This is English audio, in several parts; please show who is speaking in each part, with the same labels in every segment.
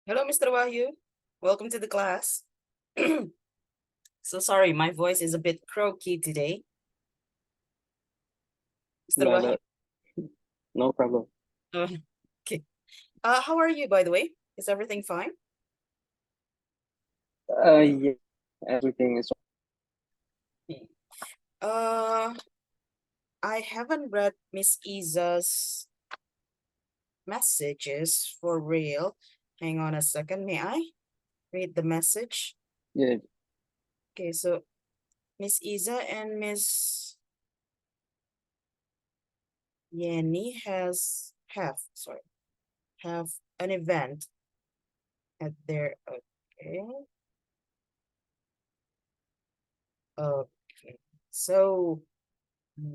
Speaker 1: Hello, Mr. Wahyu. Welcome to the class. So sorry, my voice is a bit croaky today. Mr.
Speaker 2: No,
Speaker 1: Wahyu.
Speaker 2: no problem.
Speaker 1: Okay. How are you, by the way? Is everything fine?
Speaker 2: Yeah, everything is
Speaker 1: Uh, I haven't read Miss Isa's messages for real. Hang on a second. May I read the message?
Speaker 2: yeah.
Speaker 1: Okay, so Miss Isa and Miss Yenny have an event at their okay. So mm,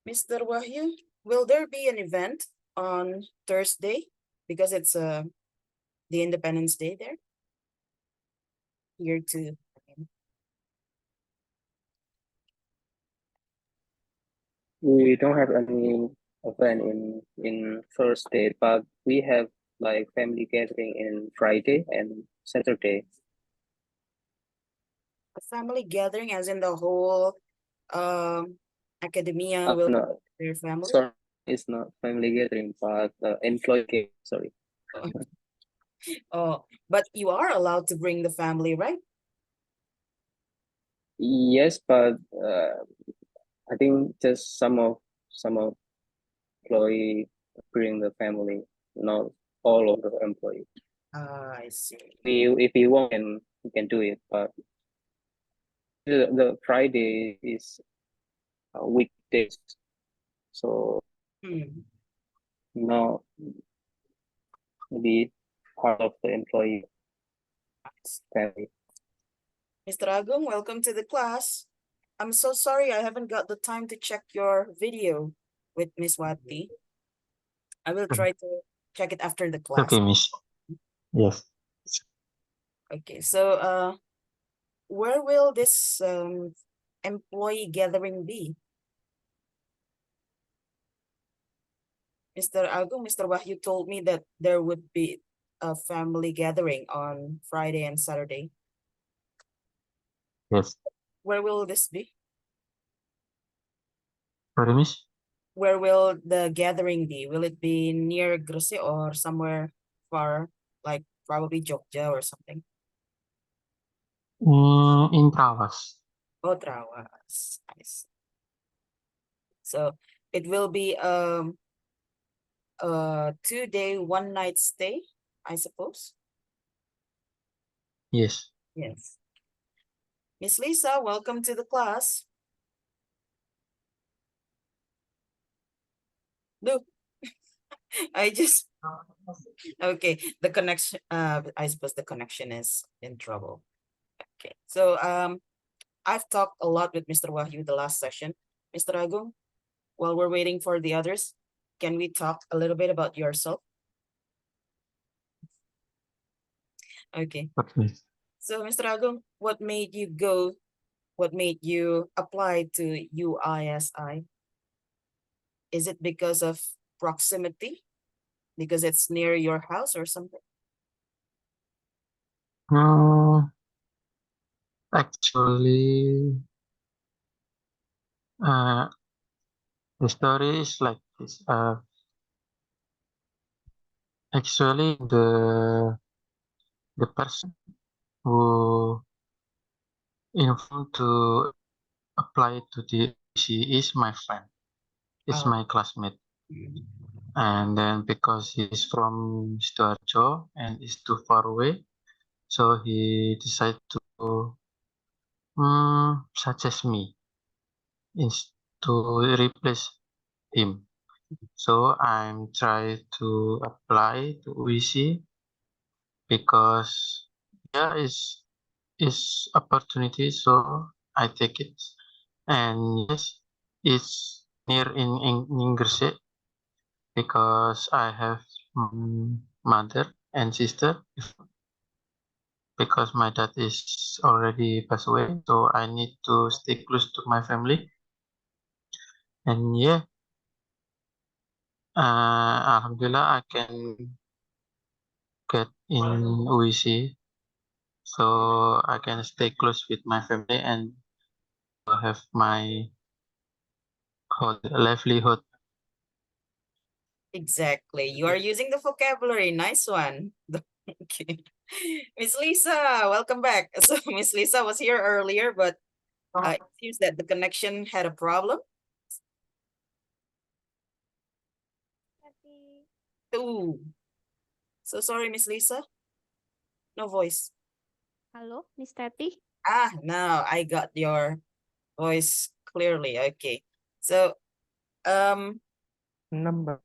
Speaker 1: Mr. Wahyu, will there be an event on Thursday? Because it's the Independence Day there. Here too.
Speaker 2: We don't have any event in first day, but we have like family gathering in Friday and Saturday.
Speaker 1: A family gathering, as in the whole academia will
Speaker 2: No,
Speaker 1: their family.
Speaker 2: sorry, it's not family gathering, but employee gathering. Sorry.
Speaker 1: Oh, but you are allowed to bring the family, right?
Speaker 2: Yes, but I think just some of employee bring the family, not all of the employees.
Speaker 1: I see.
Speaker 2: If you want, we can do it, but the Friday is weekdays, so not maybe part of the employee family.
Speaker 1: Mr. Agung, welcome to the class. I'm so sorry I haven't got the time to check your video with Miss Wati. I will try to check it after the class.
Speaker 3: Okay, Miss. Yes.
Speaker 1: Okay, so where will this employee gathering be? Mr. Agung, Mr. Wahyu told me that there would be a family gathering on Friday and Saturday.
Speaker 3: Yes.
Speaker 1: Where will this be?
Speaker 3: Sorry, Miss.
Speaker 1: Where will the gathering be? Will it be near Gresik or somewhere far, like probably Jogja or something?
Speaker 3: In Trawas.
Speaker 1: Oh, Trawas. Nice. So it will be a 2-day, 1-night stay, I suppose.
Speaker 3: Yes.
Speaker 1: Yes. Miss Lisa, welcome to the class. Look, I just okay. The connection. I suppose the connection is in trouble. Okay. So I've talked a lot with Mr. Wahyu the last session. Mr. Agung, while we're waiting for the others, can we talk a little bit about yourself? Okay.
Speaker 3: Okay.
Speaker 1: So, Mr. Agung, what made you apply to UISI? Is it because of proximity? Because it's near your house or something?
Speaker 3: Actually, the story is like this. Actually, the person who informed to apply to the UISI is my friend. It's my classmate. And then because he's from Sidoarjo and is too far away, so he decided to suggest me to replace him. So I'm trying to apply to UISI because yeah, it's opportunity, so I take it. And yes, it's near in Gresik because I have mother and sister because my dad is already passed away, so I need to stay close to my family. And yeah, alhamdulillah, I can get in UISI, so I can stay close with my family and have my livelihood.
Speaker 1: Exactly. You are using the vocabulary. Nice one. Okay. Miss Lisa, welcome back. So Miss Lisa was here earlier, but it seems that the connection had a problem. Ooh. So sorry, Miss Lisa. No voice.
Speaker 4: Halo, Miss Tati.
Speaker 1: Ah, now I got your voice clearly. Okay. So,
Speaker 2: Number.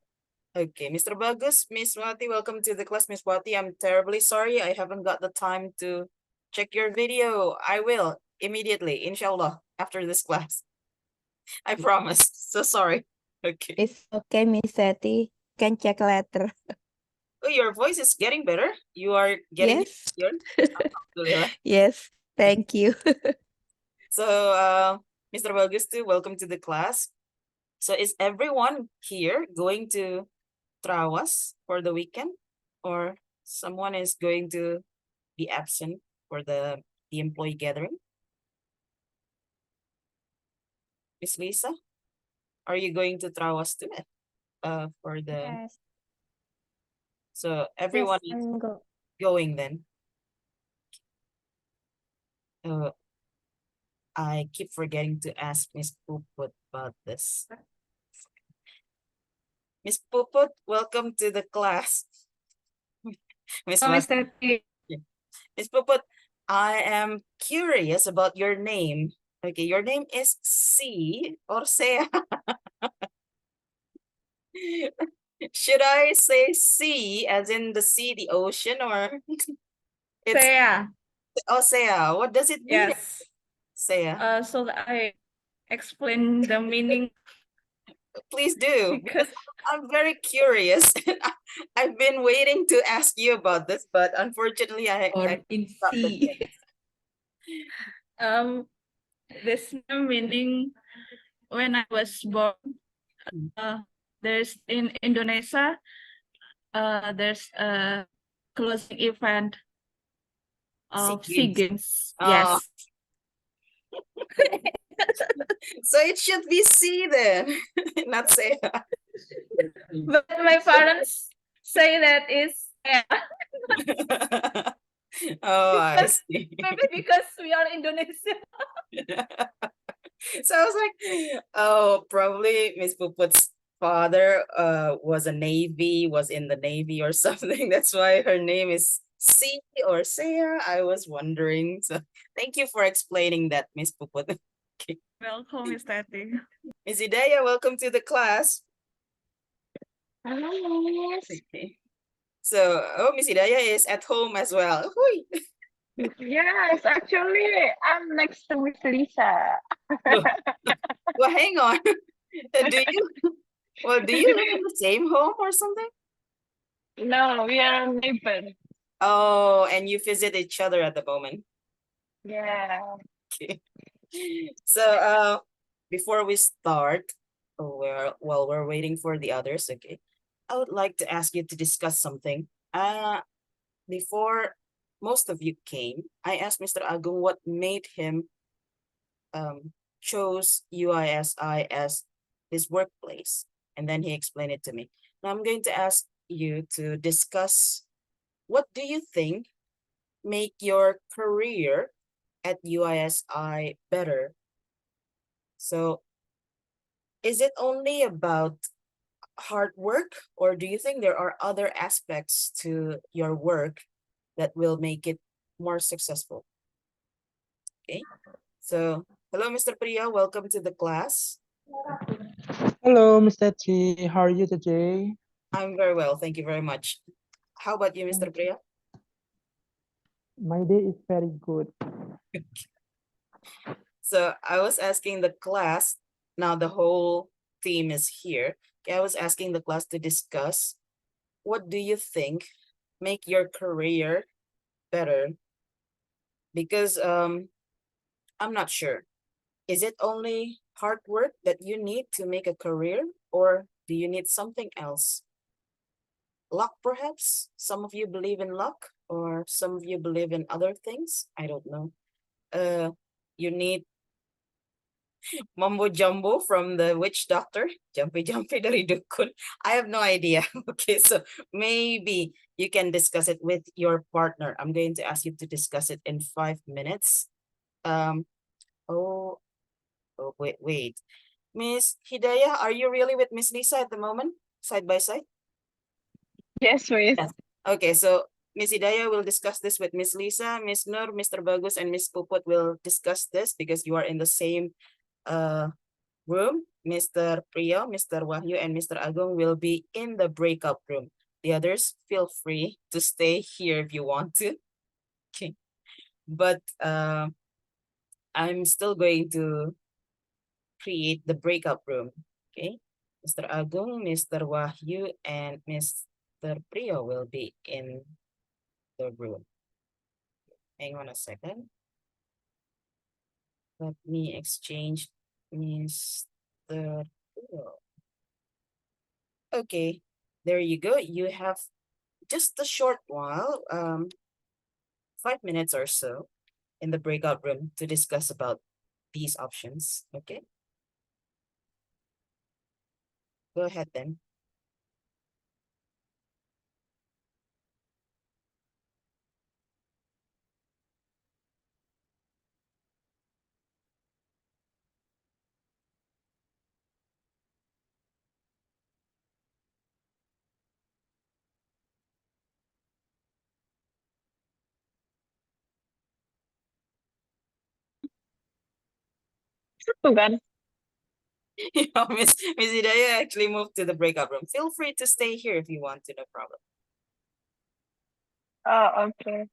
Speaker 1: okay, Mr. Bagus, Miss Wati, welcome to the class, Miss Wati. I'm terribly sorry. I haven't got the time to check your video. I will immediately, inshallah, after this class. I promise. So sorry. Okay.
Speaker 4: It's okay, Miss Tati. Can check later.
Speaker 1: Oh, your voice is getting better. You are getting
Speaker 4: Yes.
Speaker 1: here. Alhamdulillah.
Speaker 4: Yes. Thank you.
Speaker 1: So, Mr. Bagus, too, welcome to the class. So is everyone here going to Trawas for the weekend, or someone is going to be absent for the employee gathering? Miss Lisa, are you going to Trawas too? For the
Speaker 4: Yes.
Speaker 1: so everyone
Speaker 4: Yes,
Speaker 1: is
Speaker 4: I'm go.
Speaker 1: going then. I keep forgetting to ask Miss Puput about this. Miss Puput, welcome to the class. Miss
Speaker 4: Miss Tati.
Speaker 1: Miss Puput, I am curious about your name. Okay, your name is C or Sea. Should I say sea as in the sea, the ocean, or it's
Speaker 4: Saya.
Speaker 1: Sea? What does it mean?
Speaker 4: Yes.
Speaker 1: Sea?
Speaker 4: So I explain the meaning
Speaker 1: Please do,
Speaker 4: because
Speaker 1: because I'm very curious. I've been waiting to ask you about this, but unfortunately, I
Speaker 4: in
Speaker 1: got the
Speaker 4: sea.
Speaker 1: chance.
Speaker 4: This meaning when I was born, there's in Indonesia, there's a closing event of
Speaker 1: Sea
Speaker 4: SEA
Speaker 1: Games.
Speaker 4: Games.
Speaker 1: Oh.
Speaker 4: Yes.
Speaker 1: So it should be C then, not Sea.
Speaker 4: But my parents say that is
Speaker 1: Oh, I see.
Speaker 4: maybe because we are Indonesia.
Speaker 1: So I was like, oh, probably Miss Puput's father was in the Navy or something. That's why her name is C or Sea. I was wondering. So thank you for explaining that, Miss Puput. Okay.
Speaker 4: Welcome, Miss Tati.
Speaker 1: Miss Hidayah, welcome to the class.
Speaker 4: Hello, Miss.
Speaker 1: Okay. So, oh, Miss Hidayah is at home as well. Hui.
Speaker 4: Yes, actually, I'm next to Miss Lisa.
Speaker 1: Well, hang on. Do you live in the same home or something?
Speaker 4: No, we are neighbors.
Speaker 1: Oh, and you visit each other at the moment.
Speaker 4: Yeah.
Speaker 1: Okay. So, before we start, while we're waiting for the others, okay, I would like to ask you to discuss something. Before most of you came, I asked Mr. Agung what made him chose UISI as his workplace, and then he explained it to me. Now I'm going to ask you to discuss what do you think make your career at UISI better. So is it only about hard work, or do you think there are other aspects to your work that will make it more successful? Okay, so hello, Mr. Priya, welcome to the class.
Speaker 5: Hello, Mr. T. How are you today?
Speaker 1: I'm very well, thank you very much. How about you, Mr. Priya?
Speaker 5: My day is very good.
Speaker 1: So I was asking the class, now the whole team is here. I was asking the class to discuss what do you think make your career better. because I'm not sure. Is it only hard work that you need to make a career, or do you need something else? Luck, perhaps? Some of you believe in luck, or some of you believe in other things. I don't know. You need mumbo jumbo from the witch doctor, jumpy jumpy dari dukun. I have no idea. Okay, so maybe you can discuss it with your partner. I'm going to ask you to discuss it in 5 minutes. Oh, wait. Miss Hidayah, are you really with Miss Lisa at the moment, side by side?
Speaker 4: Yes, Miss.
Speaker 1: Yes. Okay, so Miss Hidayah will discuss this with Miss Lisa, Miss Nur, Mr. Bagus, and Miss Puput will discuss this because you are in the same room. Mr. Priyo, Mr. Wahyu, and Mr. Agung will be in the breakout room. The others, feel free to stay here if you want to. Okay. But I'm still going to create the breakout room. Okay. Mr. Agung, Mr. Wahyu, and Mr. Priyo will be in the room. Hang on a second. Let me exchange Mr. Priyo. Okay, there you go. You have just a short while, 5 minutes or so in the breakout room to discuss about these options. Okay, go ahead then.
Speaker 4: Tuh kan.
Speaker 1: Miss Hidayah actually moved to the breakout room. Feel free to stay here if you want to, no problem.
Speaker 4: Oh, okay.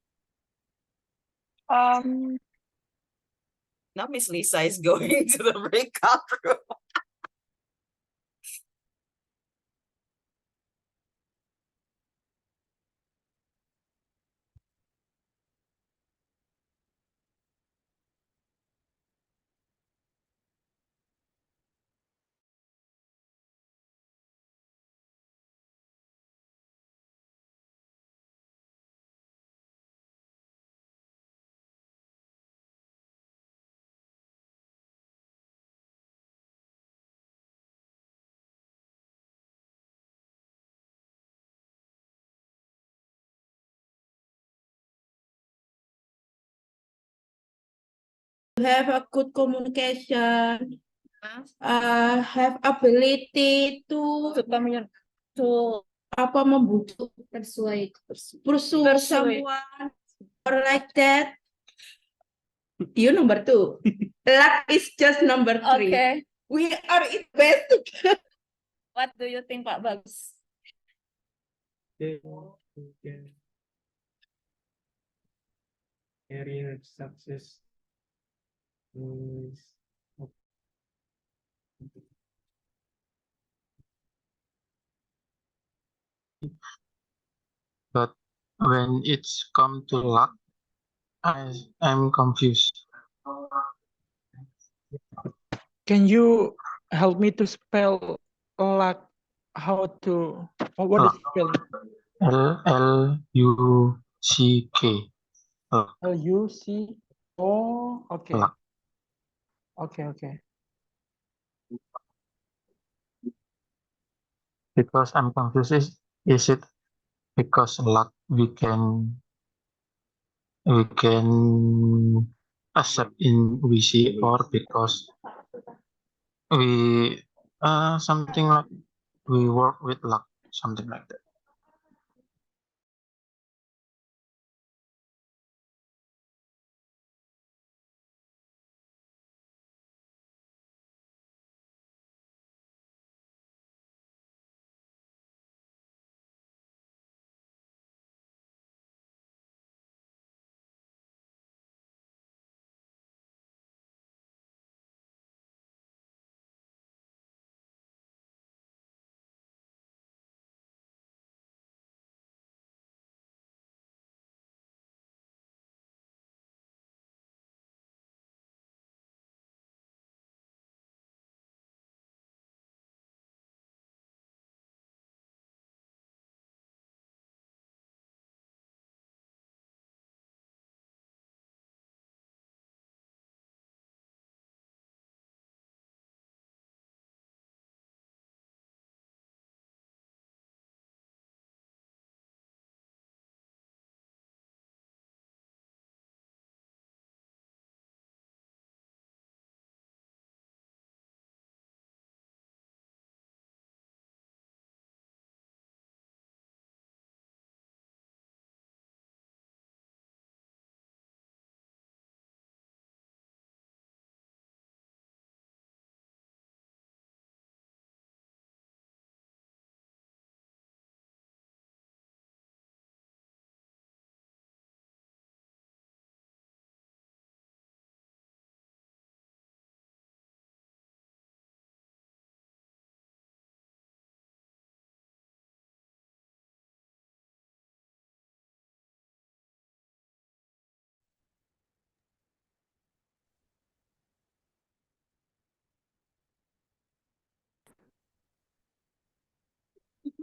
Speaker 1: Now Miss Lisa is going to the breakout room.
Speaker 6: Have a good communication, have ability to apa membujuk pursue someone or like that. You number 2. Luck is just number 3.
Speaker 7: Okay.
Speaker 6: We are in best.
Speaker 7: What do you think, Pak Bagus?
Speaker 5: Career success is
Speaker 3: But when it's come to luck, I'm confused.
Speaker 5: Can you help me to spell luck? How to what is spelling?
Speaker 3: Luck.
Speaker 5: LUC. Oh, okay.
Speaker 3: Luck.
Speaker 5: Okay.
Speaker 3: Because I'm confused. Is it because luck we can accept in UISI, or because we something like we work with luck, something like that.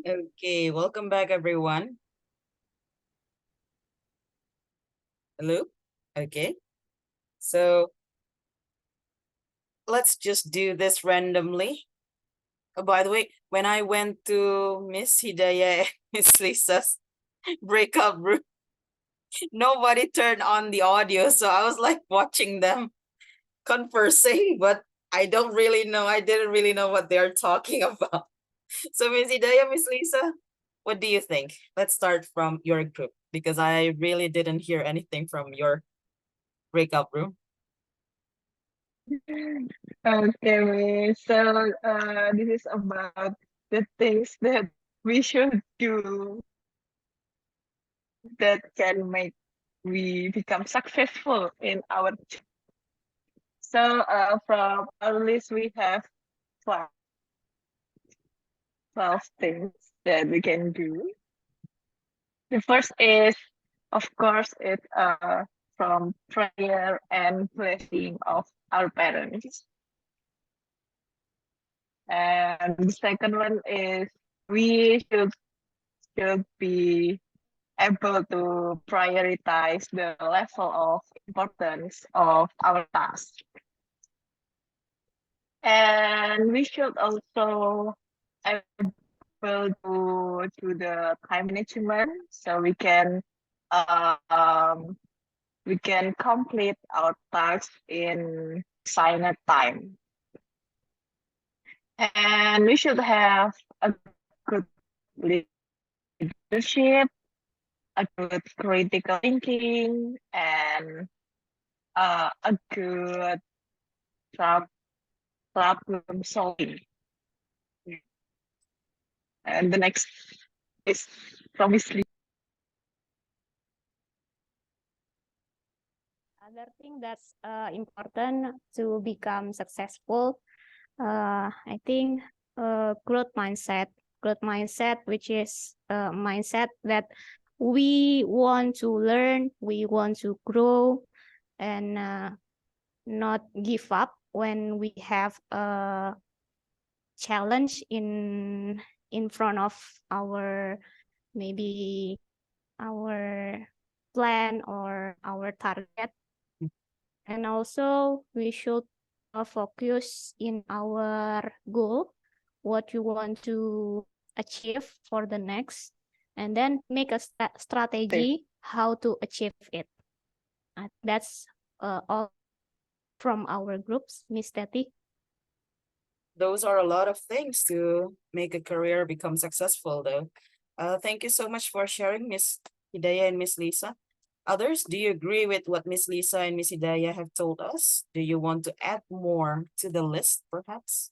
Speaker 1: Okay, welcome back, everyone. Hello? Okay, so let's just do this randomly. Oh, by the way, when I went to Miss Hidayah and Miss Lisa's breakup room, nobody turned on the audio, so I was like watching them conversing, but I didn't really know what they're talking about. So Miss Hidayah, Miss Lisa, what do you think? Let's start from your group because I really didn't hear anything from your breakup room.
Speaker 4: Okay, so this is about the things that we should do that can make we become successful in our. So from our list we have 12, 12 things that we can do. The first is, of course, it's from prayer and blessing of our parents. And the second one is we should be able to prioritize the level of importance of our task. And we should also able to do the time management so we can complete our tasks in assigned time. And we should have a good leadership, a good critical thinking, and a good problem solving. And the next is obviously
Speaker 8: Other thing that's important to become successful, I think growth mindset, which is a mindset that we want to learn, we want to grow, and not give up when we have a challenge in front of our maybe our plan or our target. And also we should focus in our goal, what you want to achieve for the next, and then make a strategy how to achieve it. That's all from our groups, Miss Teti.
Speaker 1: Those are a lot of things to make a career become successful, though. Thank you so much for sharing, Miss Hidayah and Miss Lisa. Others, do you agree with what Miss Lisa and Miss Hidayah have told us? Do you want to add more to the list, perhaps?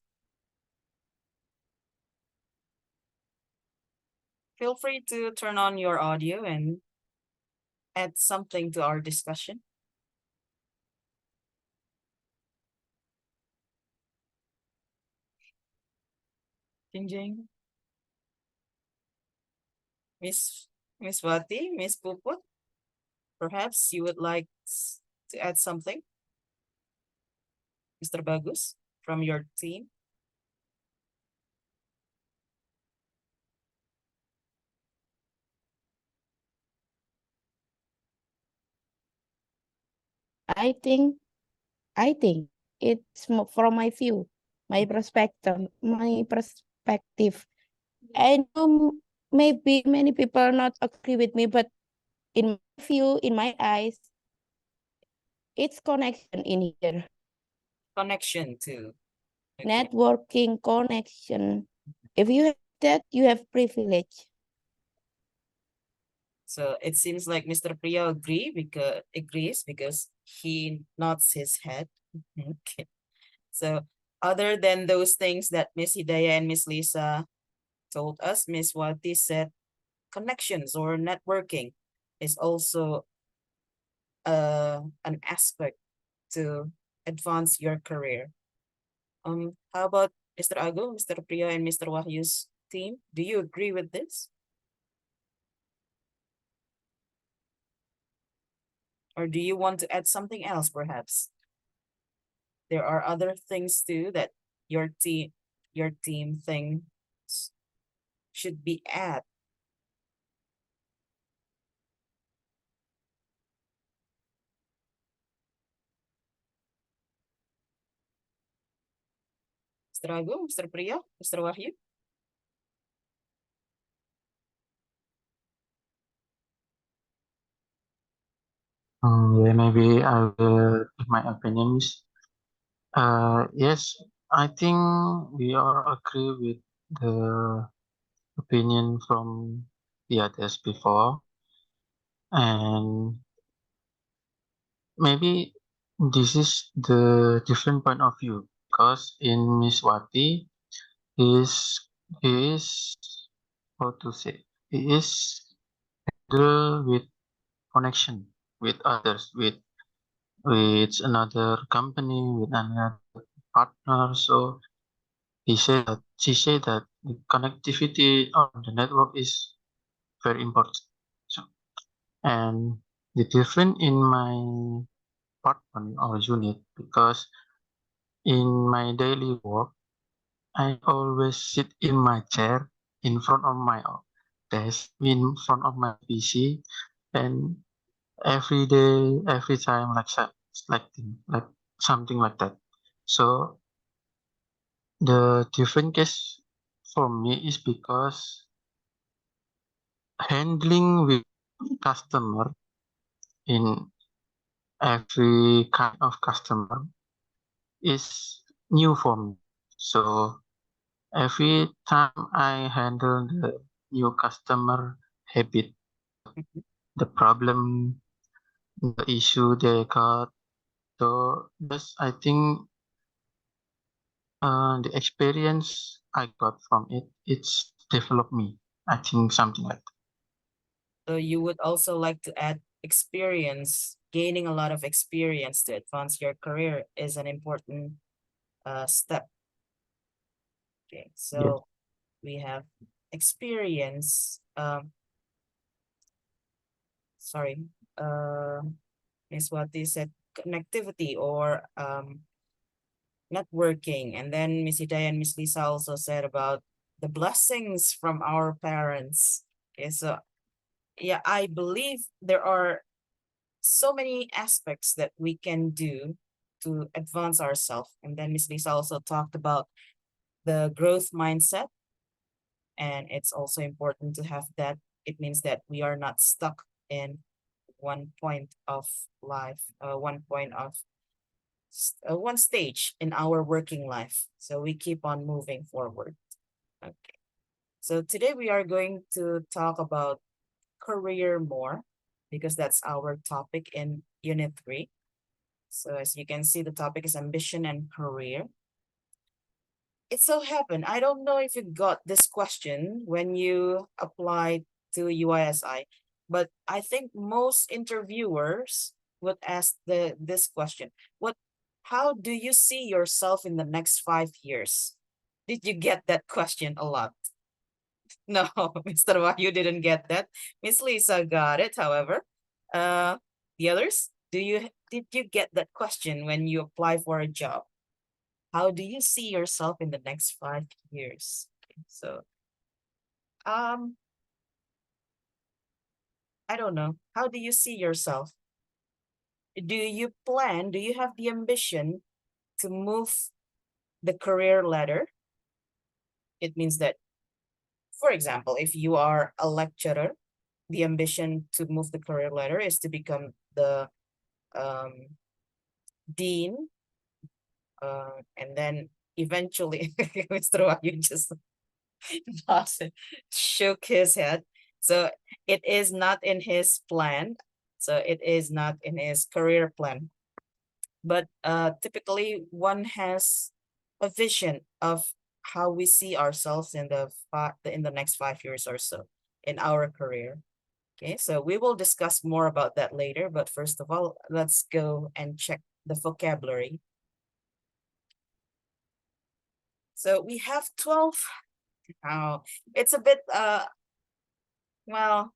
Speaker 1: Feel free to turn on your audio and add something to our discussion. Jingjing. Miss Wati, Miss Puput, perhaps you would like to add something? Mr. Bagus, from your team?
Speaker 6: I think it's from my view, my perspective, I know maybe many people not agree with me, but in my view, in my eyes, it's connection in here.
Speaker 1: Connection to. Okay.
Speaker 6: Networking, connection. If you have that, you have privilege.
Speaker 1: So it seems like Mr. Priya agrees because he nods his head. Okay. So other than those things that Miss Hidayah and Miss Lisa told us, Miss Wati said connections or networking is also an aspect to advance your career. How about Mr. Ago, Mr. Priya, and Mr. Wahyu's team? Do you agree with this? Or do you want to add something else, perhaps? There are other things too that your team thinks should be at? Mr. Agung, Mr. Priya, Mr. Wahyu?
Speaker 3: Yeah, maybe I will give my opinions. Yes, I think we all agree with the opinion from the others before, and maybe this is the different point of view because in Miss Wati, he is he is how to say he is handle with connection with others with another company with another partner. So she said that the connectivity on the network is very important. So, and the different in my department or unit because in my daily work I always sit in my chair in front of my desk in front of my PC, and every day every time like something like that. So the different case for me is because handling with customer in every kind of customer is new for me. So every time I handle the new customer habit,
Speaker 1: Mhm.
Speaker 3: the problem, the issue they got, so this I think the experience I got from it, it's developed me. I think something like that.
Speaker 1: So you would also like to add experience, gaining a lot of experience to advance your career is an important step. Okay, so we have experience. Sorry, is what they said, connectivity or networking. And then Miss Hidayah and Miss Lisa also said about the blessings from our parents. Okay, so yeah, I believe there are so many aspects that we can do to advance ourselves. And then Miss Lisa also talked about the growth mindset. And it's also important to have that. It means that we are not stuck in one point of life, one stage in our working life. So we keep on moving forward. Okay. So today we are going to talk about career more because that's our topic in Unit 3. So as you can see, the topic is ambition and career. It so happened, I don't know if you got this question when you applied to UISI, but I think most interviewers would ask this question. How do you see yourself in the next 5 years? Did you get that question a lot? No, Mr. Wahyu didn't get that. Miss Lisa got it, however. The others, did you get that question when you apply for a job? How do you see yourself in the next 5 years? Okay, so, I don't know. How do you see yourself? Do you have the ambition to move the career ladder? It means that, for example, if you are a lecturer, the ambition to move the career ladder is to become the dean, and then eventually, Mr. Wahyu just shook his head. So it is not in his plan. So it is not in his career plan. But typically one has a vision of how we see ourselves in the next 5 years or so in our career. Okay, so we will discuss more about that later. But first of all, let's go and check the vocabulary. So we have 12. Oh, it's a bit, well,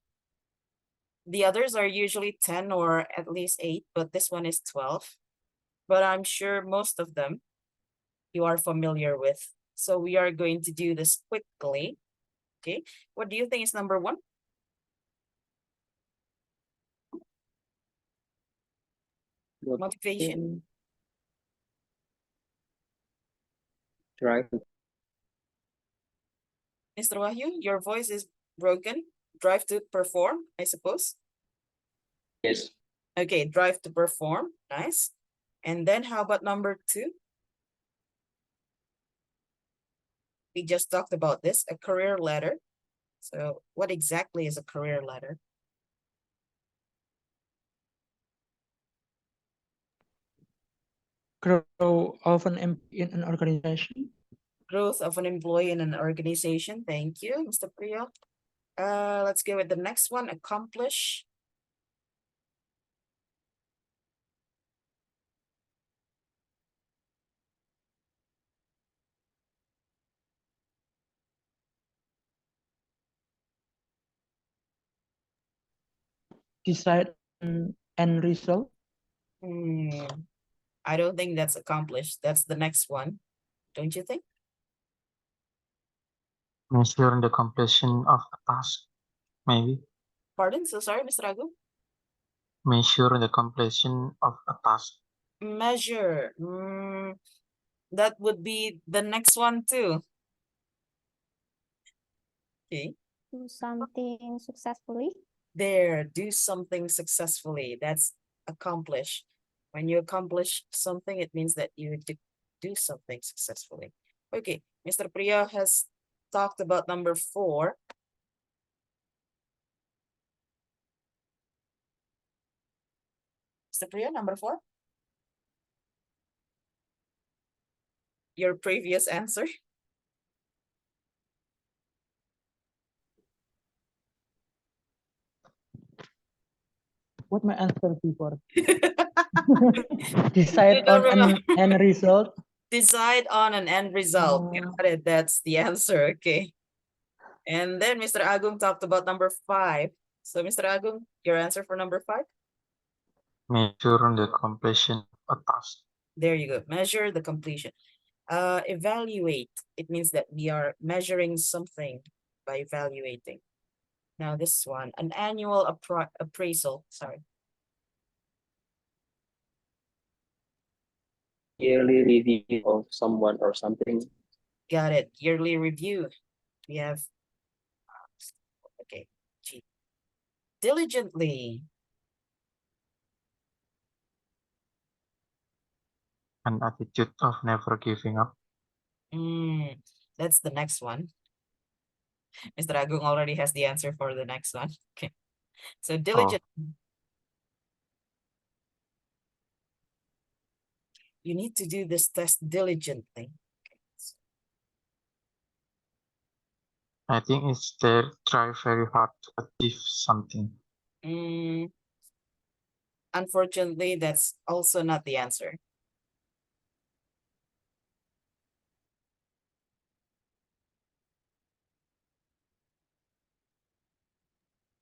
Speaker 1: the others are usually 10 or at least 8, but this one is 12. But I'm sure most of them you are familiar with. So we are going to do this quickly. Okay, what do you think is number 1? Motivation.
Speaker 2: Drive.
Speaker 1: Mr. Wahyu, your voice is broken. Drive to perform, I suppose.
Speaker 2: Yes.
Speaker 1: Okay, drive to perform. Nice. And then how about number 2? We just talked about this, a career ladder. So what exactly is a career ladder?
Speaker 5: Grow of an employee in an organization.
Speaker 1: Growth of an employee in an organization. Thank you, Mr. Priya. Let's go with the next one, accomplish.
Speaker 5: Decide on end result.
Speaker 1: I don't think that's accomplished. That's the next one. Don't you think?
Speaker 3: Measure the completion of a task, maybe.
Speaker 1: Pardon? So sorry, Mr. Agung.
Speaker 3: Measure the completion of a task.
Speaker 1: Measure. That would be the next one too. Okay.
Speaker 8: Do something successfully.
Speaker 1: There, do something successfully. That's accomplish. When you accomplish something, it means that you do something successfully. Okay, Mr. Priya has talked about number 4. Mr. Priya, number 4? Your previous answer?
Speaker 5: What my answer before?
Speaker 1: You
Speaker 5: Decide
Speaker 1: don't
Speaker 5: on an end result.
Speaker 1: Decide on an end result. Got it. That's the answer. Okay. And then Mr. Agung talked about number 5. So Mr. Agung, your answer for number 5?
Speaker 3: Measure the completion of a task.
Speaker 1: There you go. Measure the completion. Evaluate. It means that we are measuring something by evaluating. Now this one, an annual appraisal. Sorry.
Speaker 2: Yearly review of someone or something.
Speaker 1: Got it. Yearly review. We have, okay. G. Diligently.
Speaker 3: An attitude of never giving up.
Speaker 1: That's the next one. Mr. Agung already has the answer for the next one. Okay. So diligent. You need to do this test diligently.
Speaker 3: I think it's they try very hard to achieve something.
Speaker 1: Unfortunately, that's also not the answer.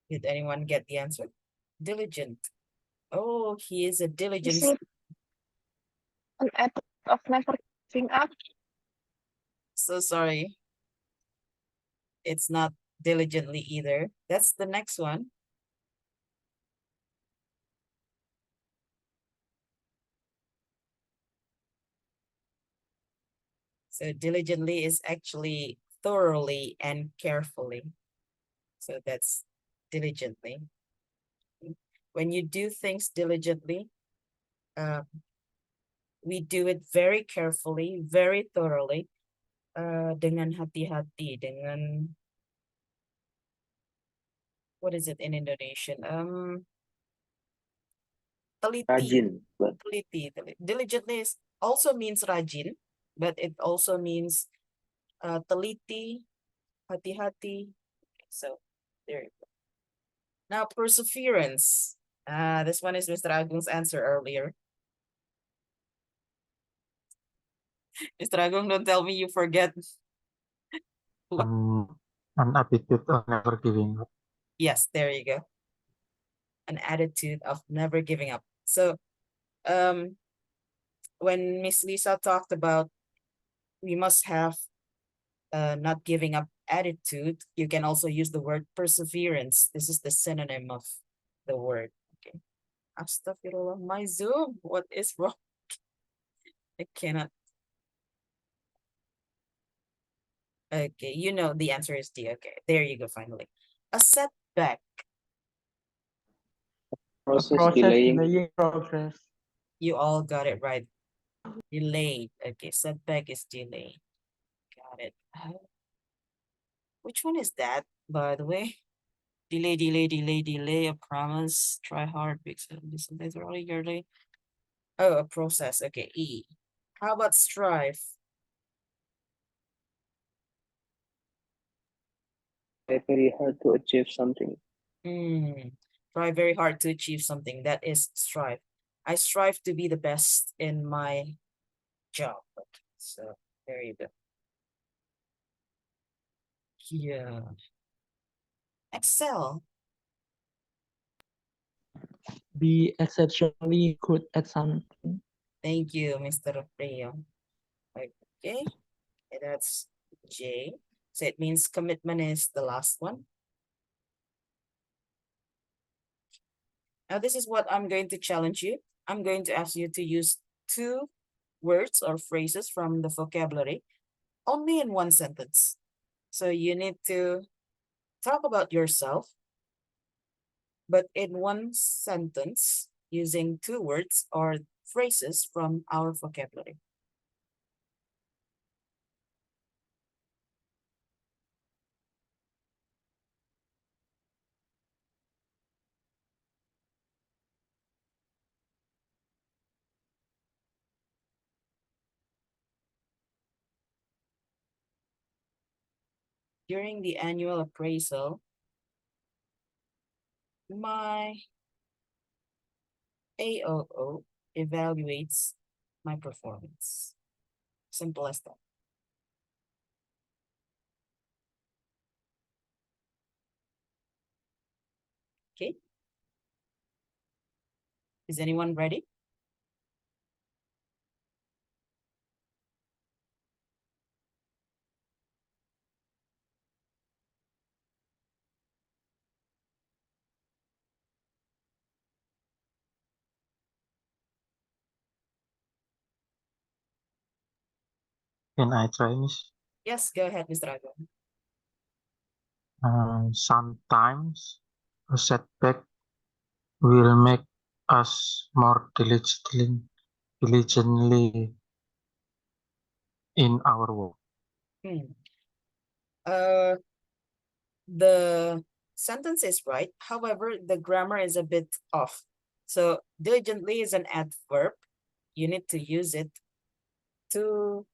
Speaker 1: Did anyone get the answer? Diligent. Oh, he is a diligent.
Speaker 4: Is it an attitude of never giving up?
Speaker 1: So sorry. It's not diligently either. That's the next one. So diligently is actually thoroughly and carefully. So that's diligently. When you do things diligently, we do it very carefully, very thoroughly, dengan hati-hati, dengan, what is it in Indonesian? Teliti.
Speaker 2: Rajin.
Speaker 1: Teliti. Diligently also means rajin, but it also means teliti, hati-hati. So there you go. Now perseverance. This one is Mr. Agung's answer earlier. Mr. Agung, don't tell me you forget.
Speaker 3: An attitude of never giving up.
Speaker 1: Yes, there you go. An attitude of never giving up. So when Miss Lisa talked about we must have not giving up attitude, you can also use the word perseverance. This is the synonym of the word. Okay. Astaghfirullah, my Zoom, what is wrong? I cannot. Okay, you know the answer is D. Okay, there you go, finally. A setback.
Speaker 2: Process
Speaker 5: Process
Speaker 2: delaying.
Speaker 5: delaying progress.
Speaker 1: You all got it right. Delayed. Okay, setback is delay. Got it. Which one is that, by the way? Delay, delay, delay, delay, a promise, try hard, big sometimes early, yearly. Oh, a process. Okay, E. How about strive?
Speaker 2: Try very hard to achieve something.
Speaker 1: Try very hard to achieve something. That is strive. I strive to be the best in my job. Okay, so there you go. Yeah. Excel.
Speaker 5: Be exceptionally good at something.
Speaker 1: Thank you, Mr. Rio. Okay, that's J. So it means commitment is the last one. Now this is what I'm going to challenge you. I'm going to ask you to use 2 words or phrases from the vocabulary only in 1 sentence. So you need to talk about yourself, but in 1 sentence using 2 words or phrases from our vocabulary. During the annual appraisal, my AOO evaluates my performance. Simple as that. Okay. Is anyone ready?
Speaker 3: Can I try, Miss?
Speaker 1: Yes, go ahead, Mr. Ago.
Speaker 3: Sometimes a setback will make us more diligently in our work.
Speaker 1: The sentence is right. However, the grammar is a bit off. So diligently is an adverb. You need to use it to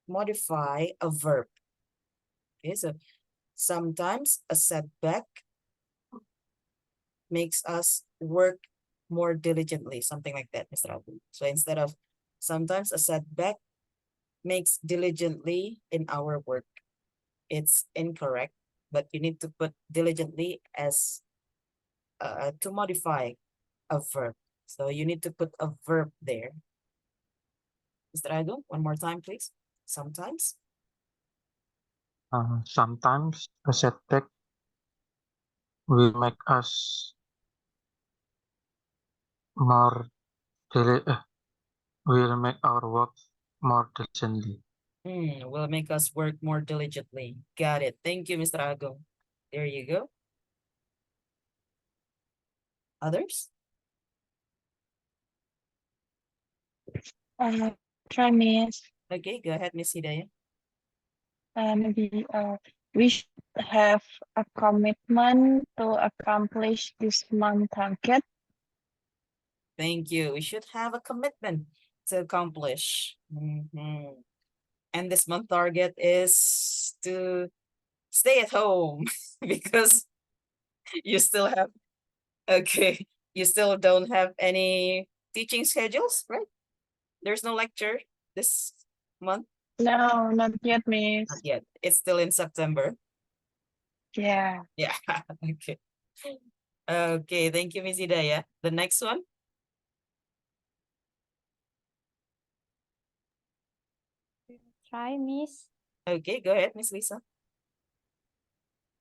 Speaker 1: modify a verb. Okay, so sometimes a setback makes us work more diligently, something like that, Mr. Abu. So instead of sometimes a setback makes diligently in our work, it's incorrect, but you need to put diligently as to modify a verb. So you need to put a verb there. Mr. Agu, one more time, please. Sometimes.
Speaker 3: Sometimes a setback will make us more will make our work more diligently.
Speaker 1: Will make us work more diligently. Got it. Thank you, Mr. Agu. There you go. Others?
Speaker 4: Try Miss.
Speaker 1: Okay, go ahead, Miss Hidayah.
Speaker 4: Maybe we should have a commitment to accomplish this month target.
Speaker 1: Thank you. We should have a commitment to accomplish. And this month target is to stay at home because you still have, okay, you still don't have any teaching schedules, right? There's no lecture this month?
Speaker 4: No, not yet, Miss.
Speaker 1: Not yet. It's still in September.
Speaker 4: Yeah.
Speaker 1: Yeah, okay. Okay, thank you, Miss Hidayah. The next one?
Speaker 8: Try, Miss.
Speaker 1: Okay, go ahead, Miss Lisa.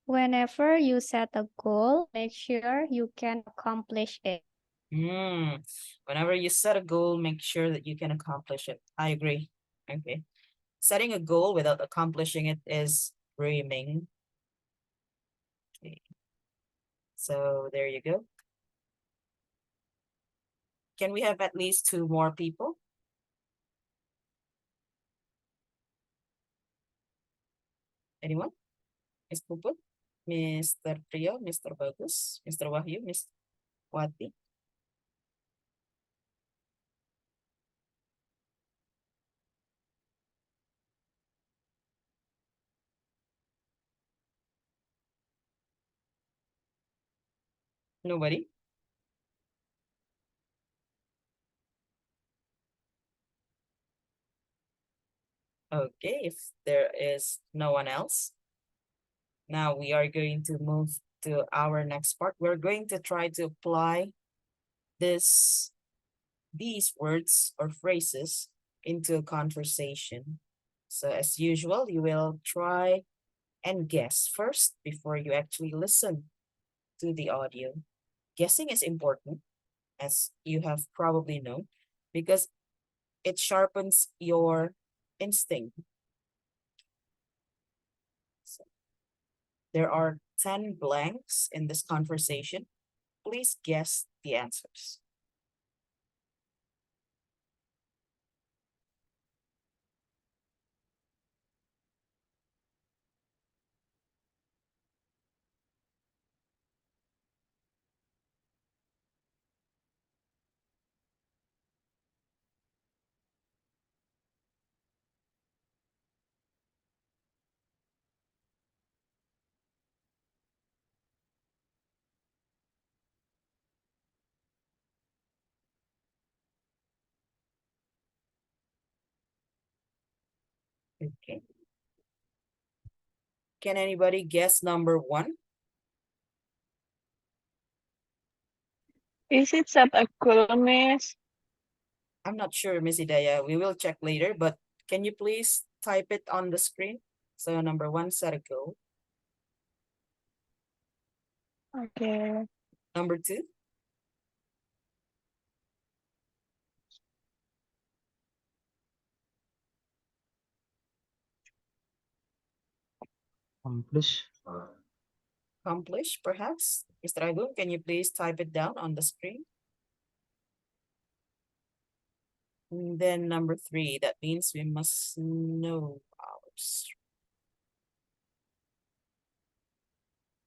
Speaker 8: Whenever you set a goal, make sure you can accomplish it.
Speaker 1: Whenever you set a goal, make sure that you can accomplish it. I agree. Okay. Setting a goal without accomplishing it is dreaming. Okay. So there you go. Can we have at least 2 more people? Anyone? Miss Puput, Mr. Trio, Mr. Bagus, Mr. Wahyu, Miss Wati. Nobody? Okay, if there is no one else, now we are going to move to our next part. We're going to try to apply these words or phrases into a conversation. So as usual, you will try and guess first before you actually listen to the audio. Guessing is important, as you have probably known, because it sharpens your instinct. So there are 10 blanks in this conversation. Please guess the answers. Okay. Can anybody guess number 1?
Speaker 4: Is it set a goal, Miss?
Speaker 1: I'm not sure, Miss Hidayah. We will check later, but can you please type it on the screen? So number 1, set a goal.
Speaker 4: Okay.
Speaker 1: Number 2,
Speaker 3: Accomplish.
Speaker 1: accomplish, perhaps. Mr. Agung, can you please type it down on the screen? And then number 3, that means we must know ours.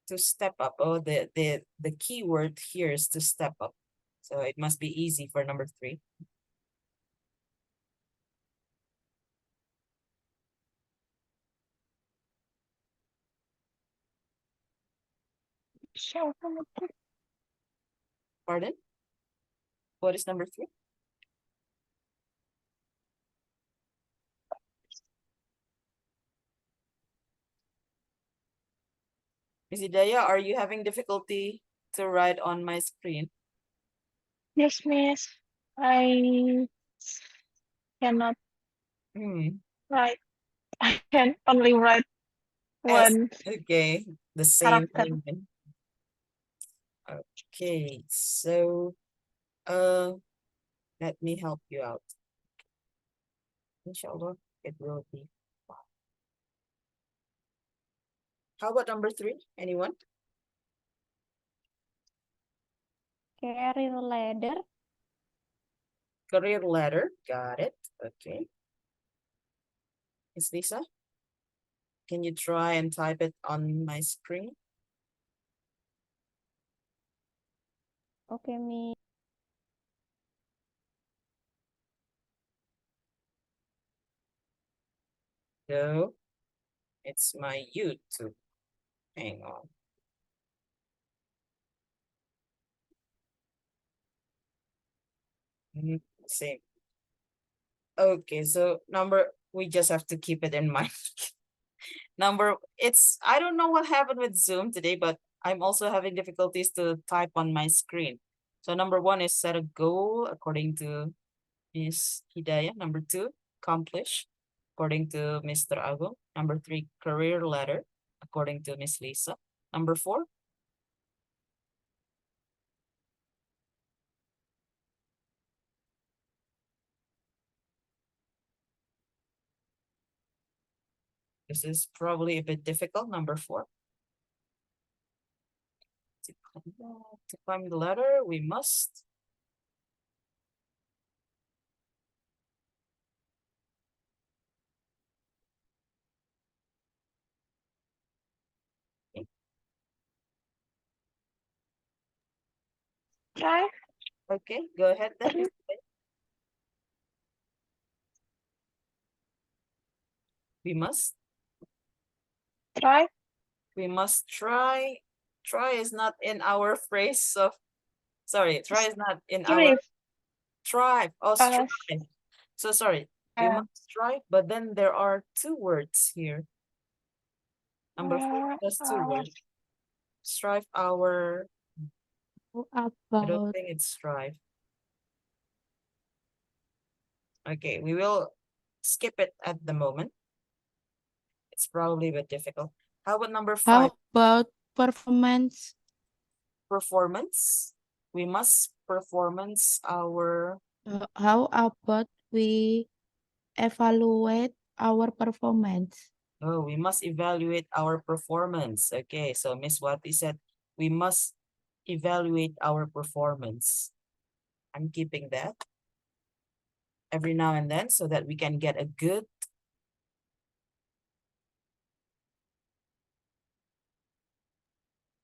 Speaker 1: To step up. Oh, the key word here is to step up. So it must be easy for number 3. Pardon? What is number 3? Miss Hidayah, are you having difficulty to write on my screen?
Speaker 4: Yes, Miss. I cannot write. I can only write one
Speaker 1: Okay, the same
Speaker 4: character.
Speaker 1: thing. Okay, so let me help you out. Inshallah, it will be fine. How about number 3? Anyone?
Speaker 8: Career ladder.
Speaker 1: Career ladder, got it. Okay. Miss Lisa, can you try and type it on my screen?
Speaker 8: Okay, me.
Speaker 1: No, it's my YouTube. Hang on. Same. Okay, so we just have to keep it in mind. I don't know what happened with Zoom today, but I'm also having difficulties to type on my screen. So number 1 is set a goal according to Miss Hidayah. Number 2, accomplish. according to Mr. Agung. Number 3, career ladder, according to Miss Lisa. Number 4, this is probably a bit difficult. Number 4, to climb the ladder, we must
Speaker 4: Try.
Speaker 1: okay, go ahead then. Miss Lei. We must
Speaker 4: Try.
Speaker 1: we must try. Try is not in our phrase, so sorry, try is not in our strive. Oh, strive. So sorry, we must strive, but then there are 2 words here. Number 4 plus 2 words. Strive our, I don't think it's strive. Okay, we will skip it at the moment. It's probably a bit difficult. How about number 5?
Speaker 6: How about performance?
Speaker 1: Performance. We must performance our,
Speaker 6: How about we evaluate our performance?
Speaker 1: oh, we must evaluate our performance. Okay, so Miss Wati said we must evaluate our performance. I'm keeping that every now and then so that we can get a good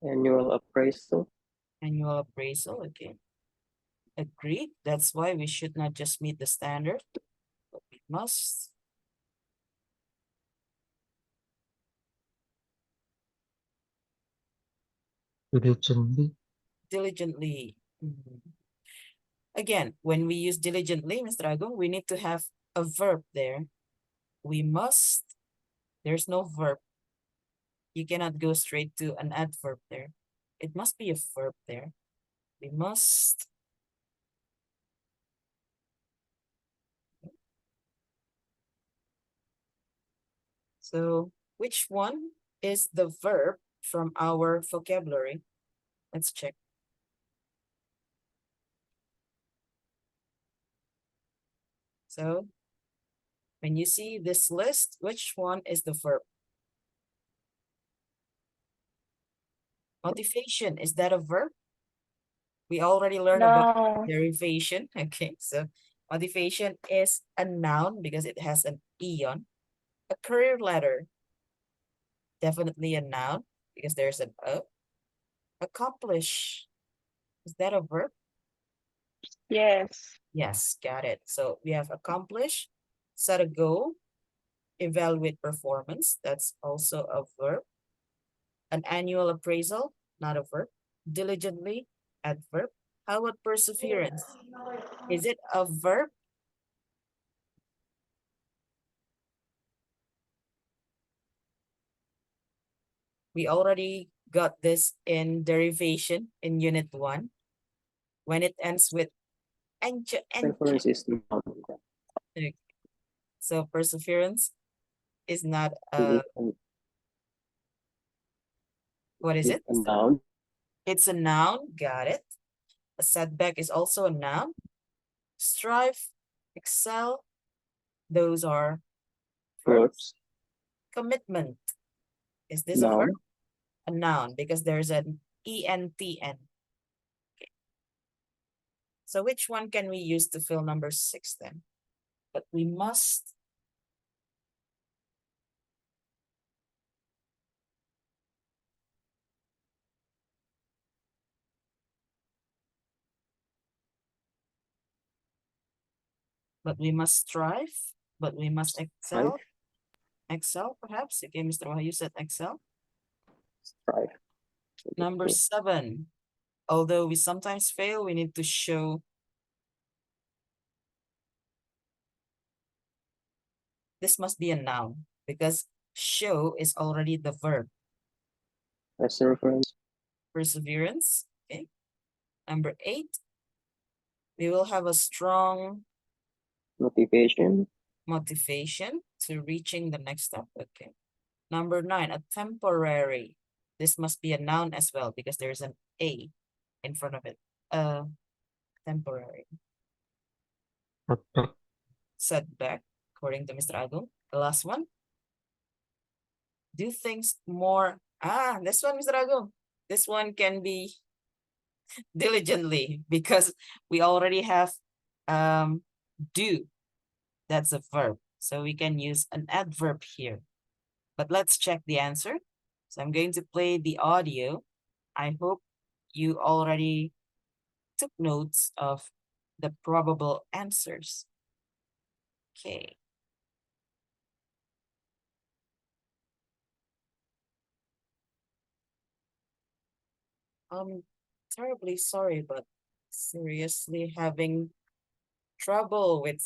Speaker 2: Annual appraisal.
Speaker 1: annual appraisal. Okay, agreed. That's why we should not just meet the standard, but we must
Speaker 3: Diligently.
Speaker 1: diligently. Again, when we use diligently, Mr. Agung, we need to have a verb there. We must, there's no verb. You cannot go straight to an adverb there. It must be a verb there. We must. So which one is the verb from our vocabulary? Let's check. So when you see this list, which one is the verb? Motivation, is that a verb? We already learned about derivation. Okay, so motivation is a noun because it has an eon. A career ladder, definitely a noun because there's an O. Accomplish, is that a verb?
Speaker 4: Yes.
Speaker 1: Yes, got it. So we have accomplish, set a goal, evaluate performance. That's also a verb. An annual appraisal, not a verb. Diligently, adverb. How about perseverance? Is it a verb? We already got this in derivation in unit 1. When it ends with
Speaker 2: Performance is not.
Speaker 1: so perseverance is not a, what is it?
Speaker 2: A noun.
Speaker 1: It's a noun, got it. A setback is also a noun. Strive, excel, those are verbs. Commitment, is this a verb? A noun because there's an ENTN. Okay. So which one can we use to fill number 6 then? But we must strive, but we must excel. Excel, perhaps. Okay, Mr. Wahyu said excel.
Speaker 2: Strive.
Speaker 1: Number 7. Although we sometimes fail, we need to show. This must be a noun because show is already the verb.
Speaker 2: Perseverance.
Speaker 1: Perseverance. Okay. Number 8. We will have a strong
Speaker 2: Motivation.
Speaker 1: motivation to reaching the next step. Okay. Number 9, a temporary. This must be a noun as well because there's an A in front of it. Temporary.
Speaker 3: Setback.
Speaker 1: Setback, according to Mr. Agung. The last one. Do things more. This one, Mr. Agung. This one can be diligently because we already have do. That's a verb. So we can use an adverb here. But let's check the answer. So I'm going to play the audio. I hope you already took notes of the probable answers. Okay. I'm terribly sorry, but seriously having trouble with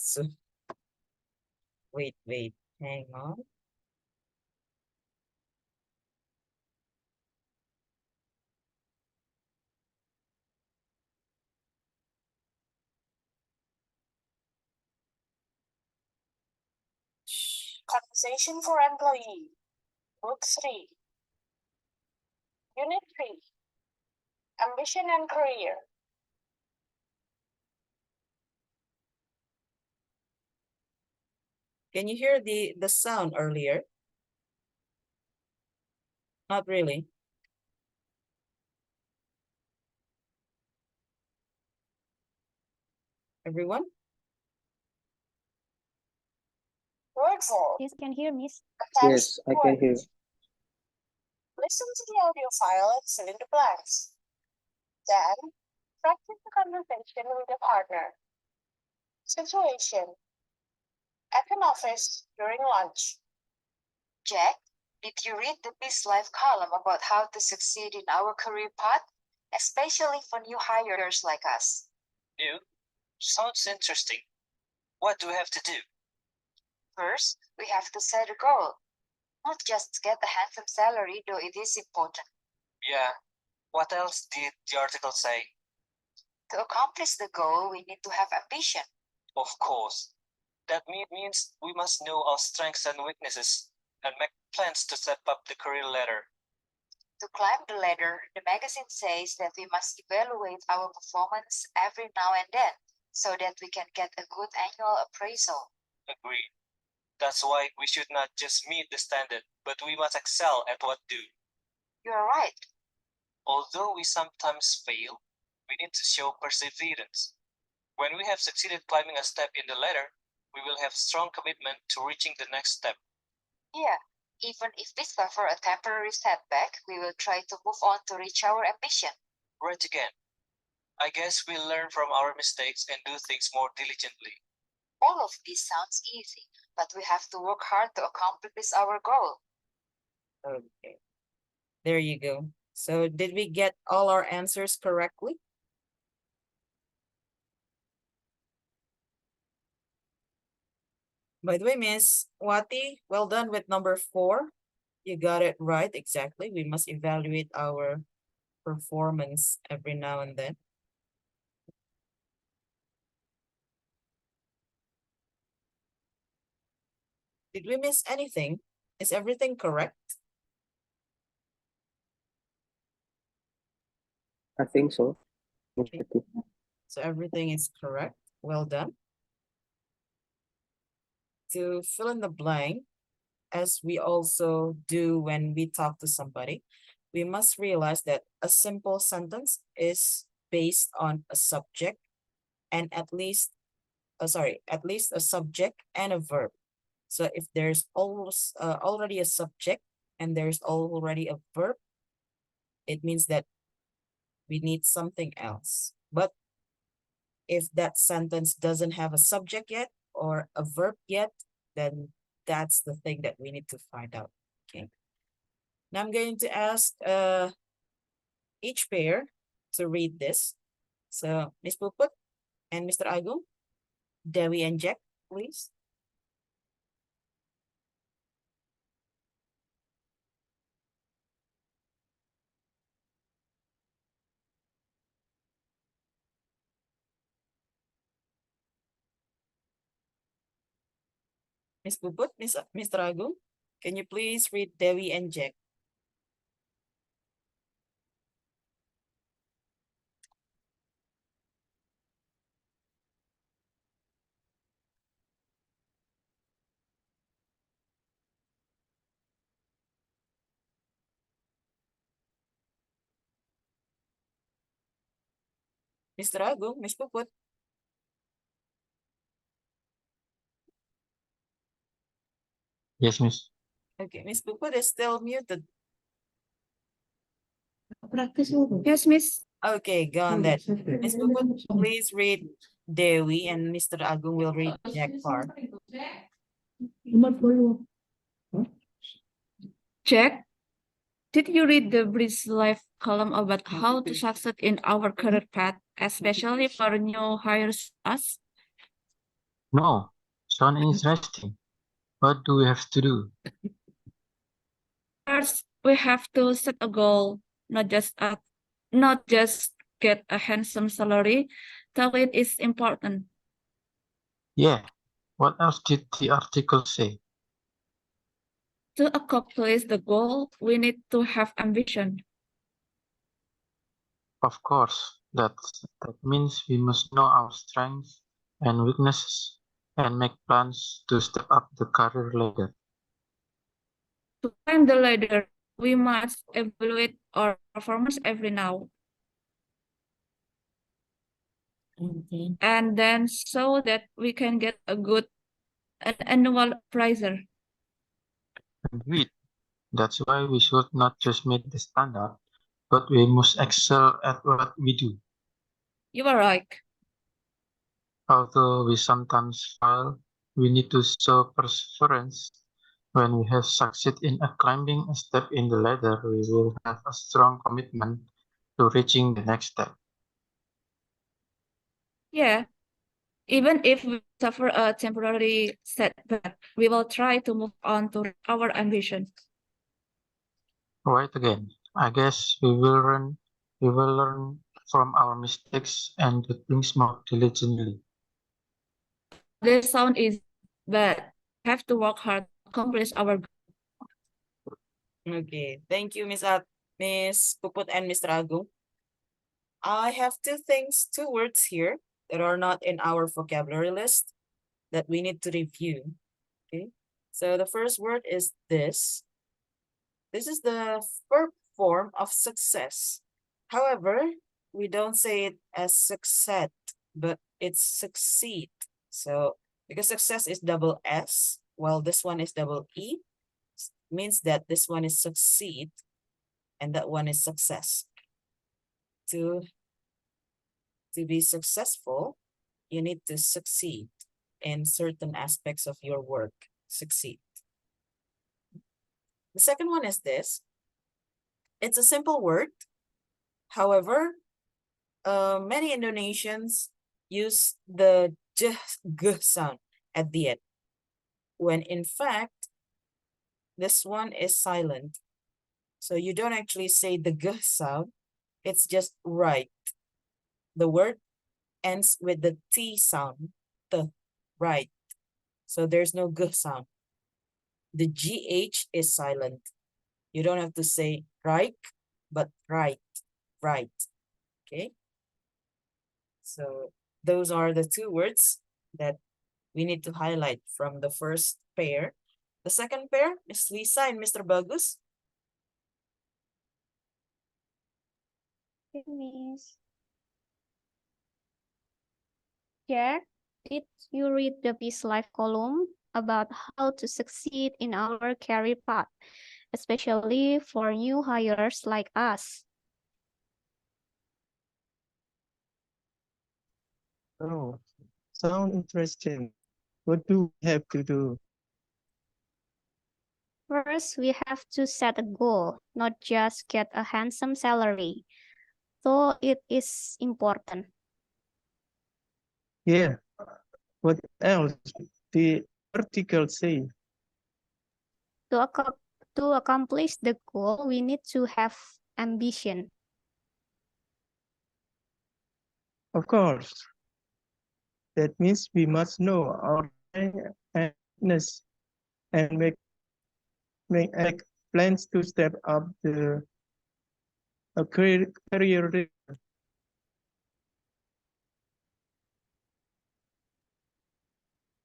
Speaker 1: wait, hang on. Conversation for employee. Book 3. Unit 3. Ambition and career. Can you hear the sound earlier? Not really. Everyone? Word for.
Speaker 8: Yes, can hear, Miss.
Speaker 2: Yes, I can hear.
Speaker 1: Listen to the audio file and fill in the blanks. Then, practice the conversation with a partner. Situation. At an office during lunch.
Speaker 9: Jack, did you read the Biz Life column about how to succeed in our career path, especially for new hires like us?
Speaker 10: New? Sounds interesting. What do we have to do?
Speaker 9: First, we have to set a goal. Not just get a handsome salary, though it is important.
Speaker 10: Yeah. What else did the article say?
Speaker 9: To accomplish the goal, we need to have ambition.
Speaker 10: Of course. That means we must know our strengths and weaknesses and make plans to step up the career ladder.
Speaker 9: To climb the ladder, the magazine says that we must evaluate our performance every now and then so that we can get a good annual appraisal.
Speaker 10: Agreed. That's why we should not just meet the standard, but we must excel at what we do.
Speaker 9: You're right.
Speaker 10: Although we sometimes fail, we need to show perseverance. When we have succeeded climbing a step in the ladder, we will have strong commitment to reaching the next step.
Speaker 9: Yeah, even if we suffer a temporary setback, we will try to move on to reach our ambition.
Speaker 10: Right again. I guess we'll learn from our mistakes and do things more diligently.
Speaker 9: All of this sounds easy, but we have to work hard to accomplish our goal.
Speaker 1: Okay. There you go. So did we get all our answers correctly? By the way, Miss Wati, well done with number 4. You got it right, exactly. We must evaluate our performance every now and then. Did we miss anything? Is everything correct?
Speaker 2: I think so.
Speaker 1: Okay. So everything is correct. Well done. To fill in the blank, as we also do when we talk to somebody, we must realize that a simple sentence is based on a subject and at least a subject and a verb. So if there's already a subject and there's already a verb, it means that we need something else. But if that sentence doesn't have a subject yet or a verb yet, then that's the thing that we need to find out. Okay. Now I'm going to ask each pair to read this. So Ms. Puput and Mr. Agung, Dewi and Jack, please. Miss Puput, Mr. Agung, can you please read Dewi and Jack? Mr. Agung, Miss Puput.
Speaker 3: Yes, Miss.
Speaker 1: Okay, Miss Puput is still muted.
Speaker 6: Yes, Miss.
Speaker 1: Okay, go on then. Miss Puput, please read Dewi and Mr. Agung will read Jack part.
Speaker 6: Jack, did you read the Bridge Life column about how to succeed in our career path, especially for new hires us?
Speaker 3: No, sound interesting. What do we have to do?
Speaker 6: First, we have to set a goal, not just get a handsome salary. Talent is important.
Speaker 3: Yeah, what else did the article say?
Speaker 6: To accomplish the goal, we need to have ambition.
Speaker 3: Of course, that means we must know our strengths and weaknesses and make plans to step up the career ladder.
Speaker 6: To climb the ladder, we must evaluate our performance every now and then so that we can get an annual appraiser.
Speaker 3: Agreed. That's why we should not just meet the standard, but we must excel at what we do.
Speaker 6: You are right.
Speaker 3: Although we sometimes fail, we need to show perseverance. When we have succeeded in climbing a step in the ladder, we will have a strong commitment to reaching the next step.
Speaker 6: Yeah, even if we suffer a temporary setback, we will try to move on to our ambition.
Speaker 3: Right again. I guess we will learn from our mistakes and do things more diligently.
Speaker 6: This sound is bad. We have to work hard to accomplish our goal.
Speaker 1: Okay, thank you, Miss Puput and Mr. Agung. I have two words here that are not in our vocabulary list that we need to review. Okay, so the first word is this. This is the verb form of success. However, we don't say it as succeed, but it's succeed. So because success is double S, while this one is double E, means that this one is succeed and that one is success. To be successful, you need to succeed in certain aspects of your work. Succeed. The second one is this. It's a simple word. However, many Indonesians use the j, g sound at the end, when in fact, this one is silent. So you don't actually say the g sound, it's just right. The word ends with the T sound, the right. So there's no g sound. The GH is silent. You don't have to say right, but right, right. Okay. So those are the two words that we need to highlight from the first pair. The second pair, Ms. Lisa and Mr. Bagus.
Speaker 8: Miss Jack, did you read the Peace Life column about how to succeed in our career path, especially for new hires like us?
Speaker 11: Oh, sound interesting. What do we have to do?
Speaker 8: First, we have to set a goal, not just get a handsome salary, though it is important.
Speaker 11: Yeah. What else? The article say.
Speaker 8: To accomplish the goal, we need to have ambition.
Speaker 11: Of course. That means we must know our strengths and weakness and make plans to step up a career.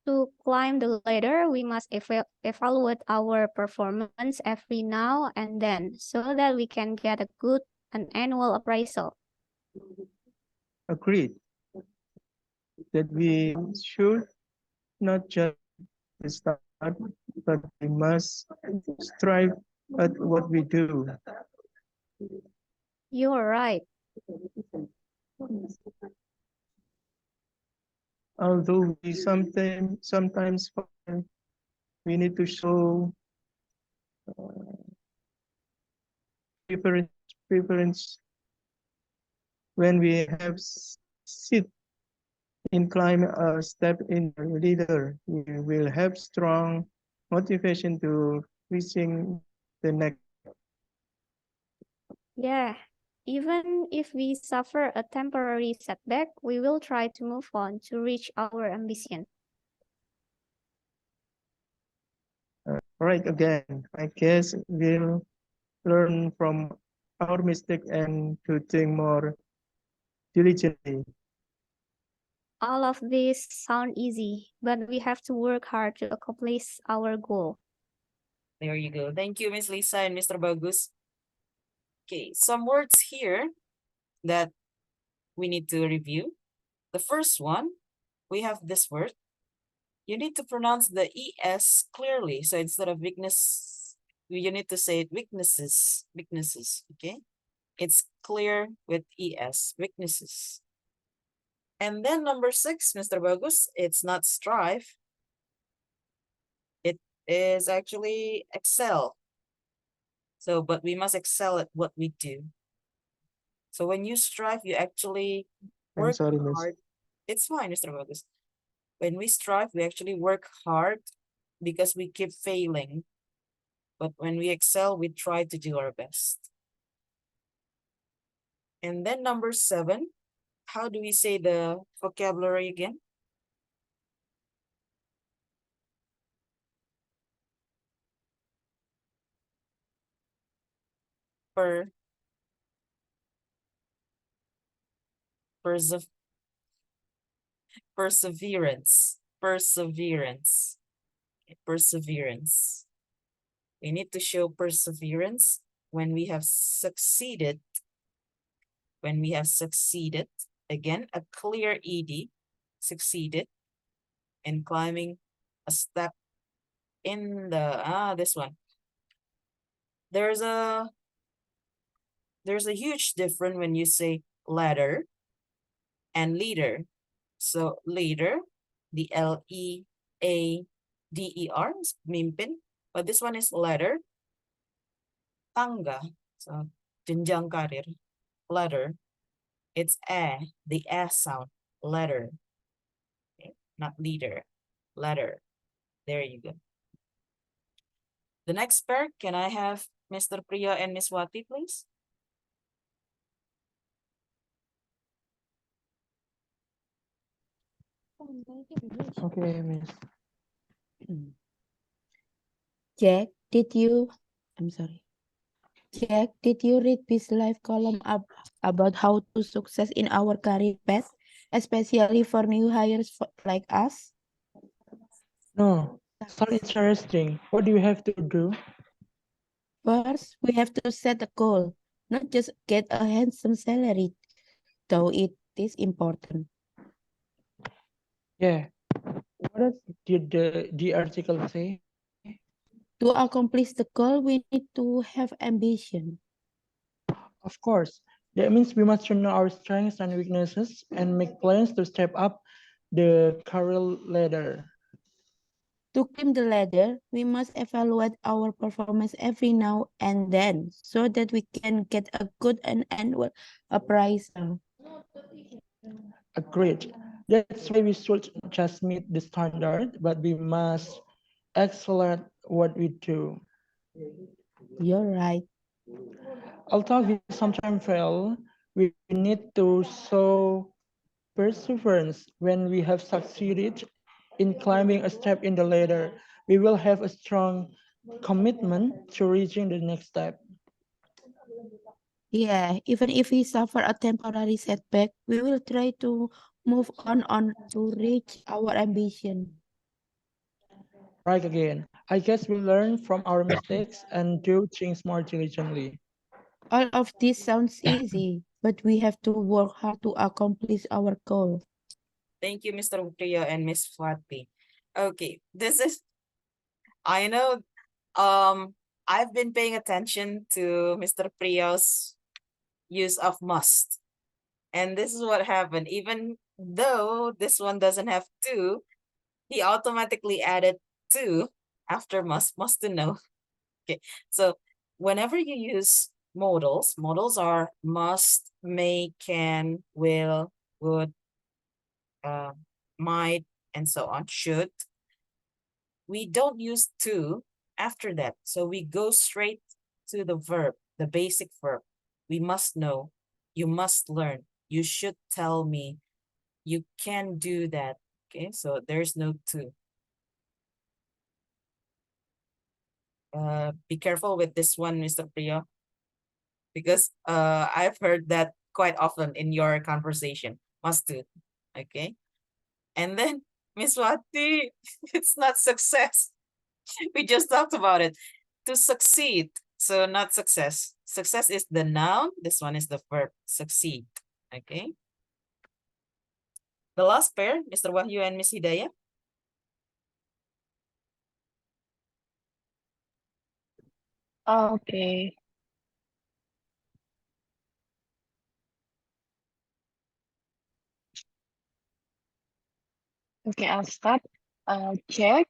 Speaker 8: To climb the ladder, we must evaluate our performance every now and then so that we can get an annual appraisal.
Speaker 11: Agreed that we should not just start, but we must strive at what we do.
Speaker 8: You are right.
Speaker 11: Although we sometimes find we need to show preference when we have sit in climb a step in the leader, we will have strong motivation to reaching the next.
Speaker 8: Yeah. Even if we suffer a temporary setback, we will try to move on to reach our ambition.
Speaker 11: Right again, I guess we'll learn from our mistake and to think more diligently.
Speaker 8: All of this sound easy, but we have to work hard to accomplish our goal.
Speaker 1: There you go. Thank you, Miss Lisa and Mr. Bagus. Okay, some words here that we need to review. The first one, we have this word. You need to pronounce the ES clearly. So instead of weakness, you need to say it weaknesses, okay? It's clear with ES, weaknesses. And then number 6, Mr. Bagus, it's not strive. It is actually excel. So, but we must excel at what we do. So when you strive, you actually work hard. It's fine, Mr. Bagus. When we strive, we actually work hard because we keep failing. But when we excel, we try to do our best. And then number 7, how do we say the vocabulary again? Perseverance. Perseverance. We need to show perseverance when we have succeeded. When we have succeeded, again, a clear ED, succeeded in climbing a step in the, this one. There's a huge difference when you say ladder and leader. So leader, the LEADER, mimpin. But this one is ladder. Tangga, so jenjang karir. Ladder, it's the sound, ladder. Okay. Not leader, ladder. There you go. The next pair, can I have Mr. Priya and Miss Wati, please?
Speaker 5: Okay, Miss.
Speaker 6: Jack, Jack, did you read this live column about how to success in our career path, especially for new hires like us?
Speaker 5: No, sounds interesting. What do you have to do?
Speaker 6: First, we have to set a goal, not just get a handsome salary, though it is important.
Speaker 5: Yeah. What did the article say?
Speaker 6: To accomplish the goal, we need to have ambition.
Speaker 5: Of course. That means we must know our strengths and weaknesses and make plans to step up the career ladder.
Speaker 6: To climb the ladder, we must evaluate our performance every now and then so that we can get a good and annual appraisal.
Speaker 5: Agreed. That's why we should just meet the standard, but we must excel at what we do.
Speaker 6: You're right.
Speaker 5: Although we sometimes fail, we need to show perseverance when we have succeeded in climbing a step in the ladder. we will have a strong commitment to reaching the next step.
Speaker 6: Yeah, even if we suffer a temporary setback, we will try to move on to reach our ambition.
Speaker 5: Right again. I guess we learn from our mistakes and do things more diligently.
Speaker 6: All of this sounds easy, but we have to work hard to accomplish our goal.
Speaker 1: Thank you, Mr. Priya and Miss Swati. Okay, this is, I know, I've been paying attention to Mr. Priya's use of must. And this is what happened. Even though this one doesn't have to, he automatically added to after must to know. Okay, so whenever you use modals are must, may, can, will, would, might, and so on, should. We don't use to after that. So we go straight to the verb, the basic verb. We must know, you must learn, you should tell me, you can do that. Okay, so there's no to. Be careful with this one, Mr. Priya, because I've heard that quite often in your conversation. Must to. Okay. And then Miss Wati, it's not success. We just talked about it. To succeed. So not success. Success is the noun. This one is the verb. Succeed. Okay. The last pair, Mr. Wahyu and Miss Hidayah.
Speaker 4: Okay. Okay, I'll start. Jack,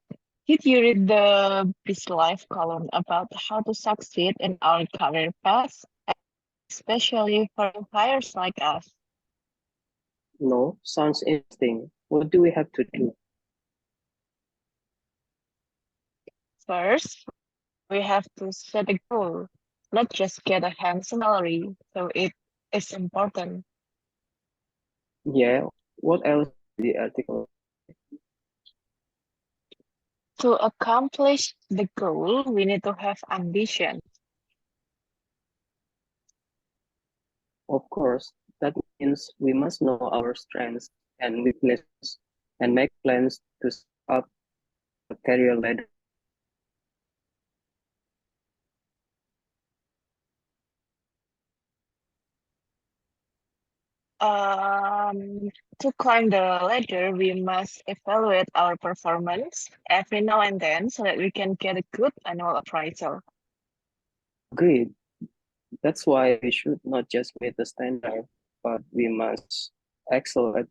Speaker 4: did you read the Biz Life column about how to succeed in our career path, especially for hires like us?
Speaker 2: No, sounds interesting. What do we have to do?
Speaker 4: First, we have to set a goal, not just get a handsome salary. So it is important.
Speaker 2: Yeah, what else the article?
Speaker 4: To accomplish the goal, we need to have ambition.
Speaker 2: Of course, that means we must know our strengths and weaknesses and make plans to step up the career ladder.
Speaker 4: To climb the ladder, we must evaluate our performance every now and then so that we can get a good annual appraisal.
Speaker 2: Agreed. That's why we should not just meet the standard, but we must excel at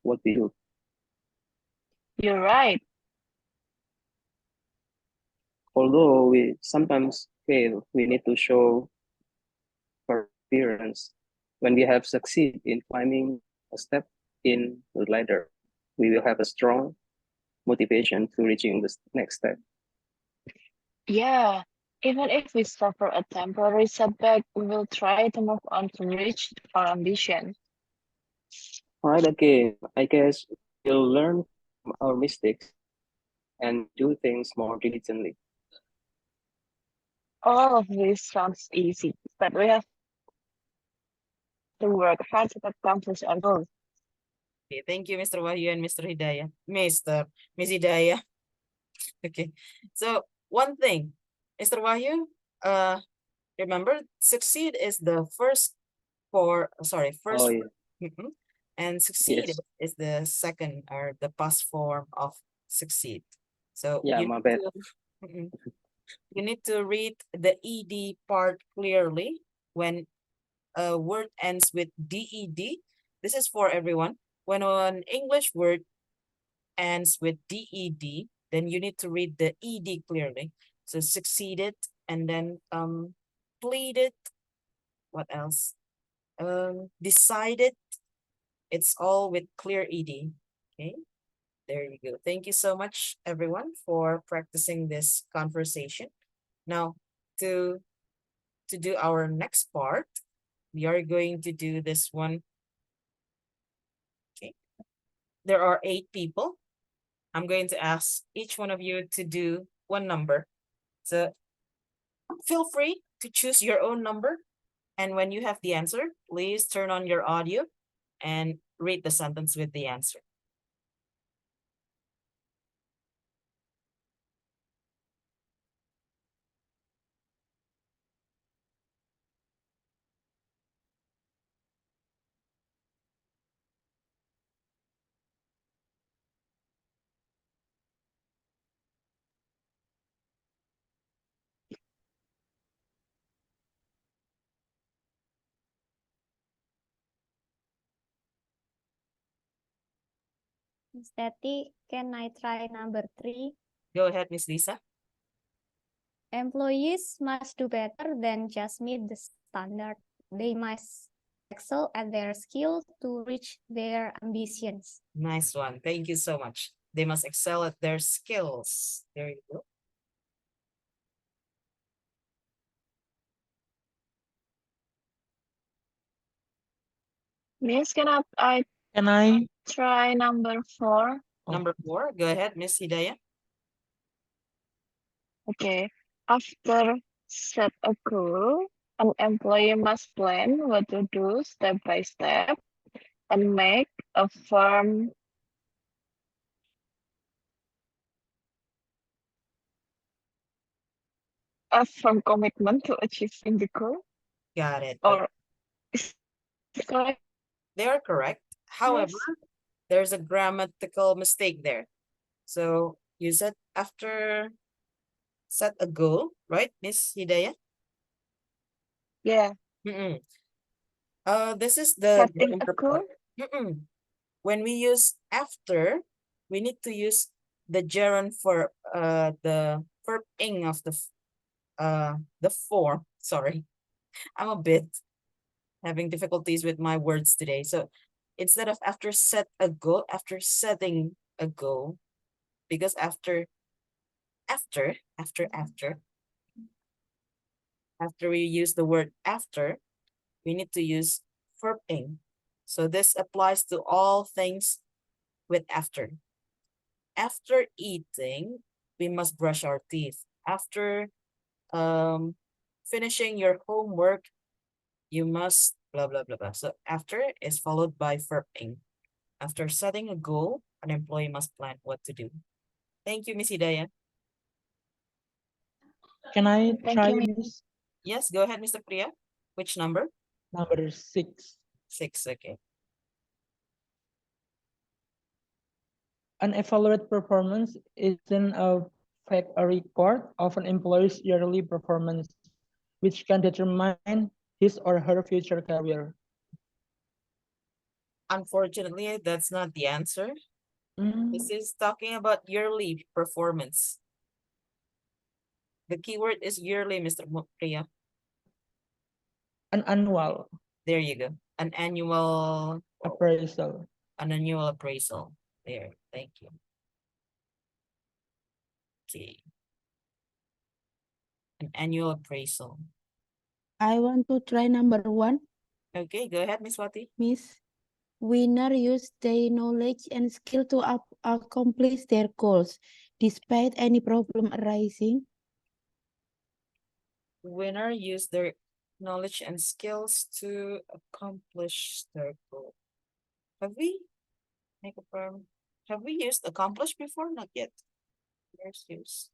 Speaker 2: what we do.
Speaker 4: You're right.
Speaker 2: Although we sometimes fail, we need to show perseverance. When we have succeeded in climbing a step in the ladder, we will have a strong motivation to reaching the next step.
Speaker 4: Yeah, even if we suffer a temporary setback, we will try to move on to reach our ambition.
Speaker 2: Right, again, I guess we'll learn from our mistakes and do things more diligently.
Speaker 4: All of this sounds easy, but we have to work hard to accomplish our goals.
Speaker 1: Okay, thank you, Mr. Wahyu and Mr. Hidayah. Miss Hidayah. Okay, so one thing, Mr. Wahyu, remember, succeed is the first
Speaker 2: Oh, yeah.
Speaker 1: Mhm. And succeed
Speaker 2: Yes.
Speaker 1: is the second or the past form of succeed. So
Speaker 2: Yeah, my bad.
Speaker 1: Mhm. You need to read the ed part clearly when a word ends with DED. This is for everyone. When an English word ends with DED, then you need to read the ED clearly. So succeeded, and then pleaded. What else? Decided. It's all with clear ED. Okay, there you go. Thank you so much, everyone, for practicing this conversation. Now, to do our next part, we are going to do this one. Okay. There are 8 people. I'm going to ask each one of you to do one number. So feel free to choose your own number. And when you have the answer, please turn on your audio and read the sentence with the answer.
Speaker 8: Miss Tati, can I try number 3?
Speaker 1: Go ahead, Miss Lisa.
Speaker 8: Employees must do better than just meet the standard. They must excel at their skill to reach their ambitions.
Speaker 1: Nice one. Thank you so much. They must excel at their skills. There you go.
Speaker 4: Miss, I
Speaker 5: Can I?
Speaker 4: try number 4?
Speaker 1: Number 4, go ahead, Miss Hidayah.
Speaker 4: Okay. After set a goal, an employee must plan what to do step by step and make a firm commitment to achieving the goal.
Speaker 1: Got it.
Speaker 4: Or is it correct?
Speaker 1: They are correct. However, there's a grammatical mistake there. So you said after set a goal, right, Miss Hidayah?
Speaker 4: Yeah.
Speaker 1: This is the
Speaker 4: Setting a goal?
Speaker 1: When we use after, we need to use the gerund for the verb ing of the form. Sorry, I'm a bit having difficulties with my words today. So instead of after set a goal, after setting a goal, because after we use the word after, we need to use verb ing. So this applies to all things with after. After eating, we must brush our teeth. After finishing your homework, you must blah, blah, blah, blah. So after is followed by verb ing. After setting a goal, an employee must plan what to do. Thank you, Miss Hidayah.
Speaker 5: Can I try, Miss?
Speaker 1: Yes, go ahead, Mr. Priya. Which number?
Speaker 5: Number 6.
Speaker 1: 6, okay.
Speaker 5: An evaluated performance isn't a record of an employee's yearly performance, which can determine his or her future career.
Speaker 1: Unfortunately, that's not the answer. This is talking about yearly performance. The keyword is yearly, Mr. Priya.
Speaker 5: An annual.
Speaker 1: There you go. An annual
Speaker 5: appraisal.
Speaker 1: An annual appraisal. There, thank you. Okay. An annual appraisal.
Speaker 6: I want to try number 1.
Speaker 1: Okay, go ahead, Miss Wati.
Speaker 6: Miss, winner use their knowledge and skill to accomplish their goals, despite any problem arising.
Speaker 1: Winner use their knowledge and skills to accomplish their goal. Have we used accomplish before? Not yet. Winners use.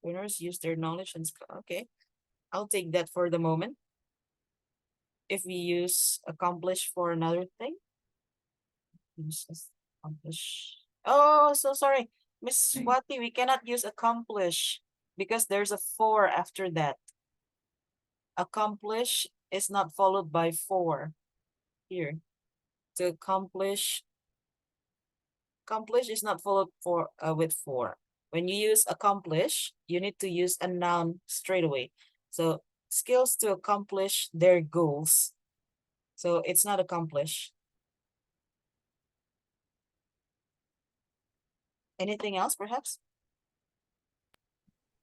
Speaker 1: Winners use their knowledge and skill. Okay, I'll take that for the moment. If we use accomplish for another thing, accomplish. Oh, so sorry, Miss Wati, we cannot use accomplish because there's a for after that. Accomplish is not followed by for. Here, to accomplish is not followed with for. When you use accomplish, you need to use a noun straight away. So skills to accomplish their goals. So it's not accomplish. Anything else, perhaps?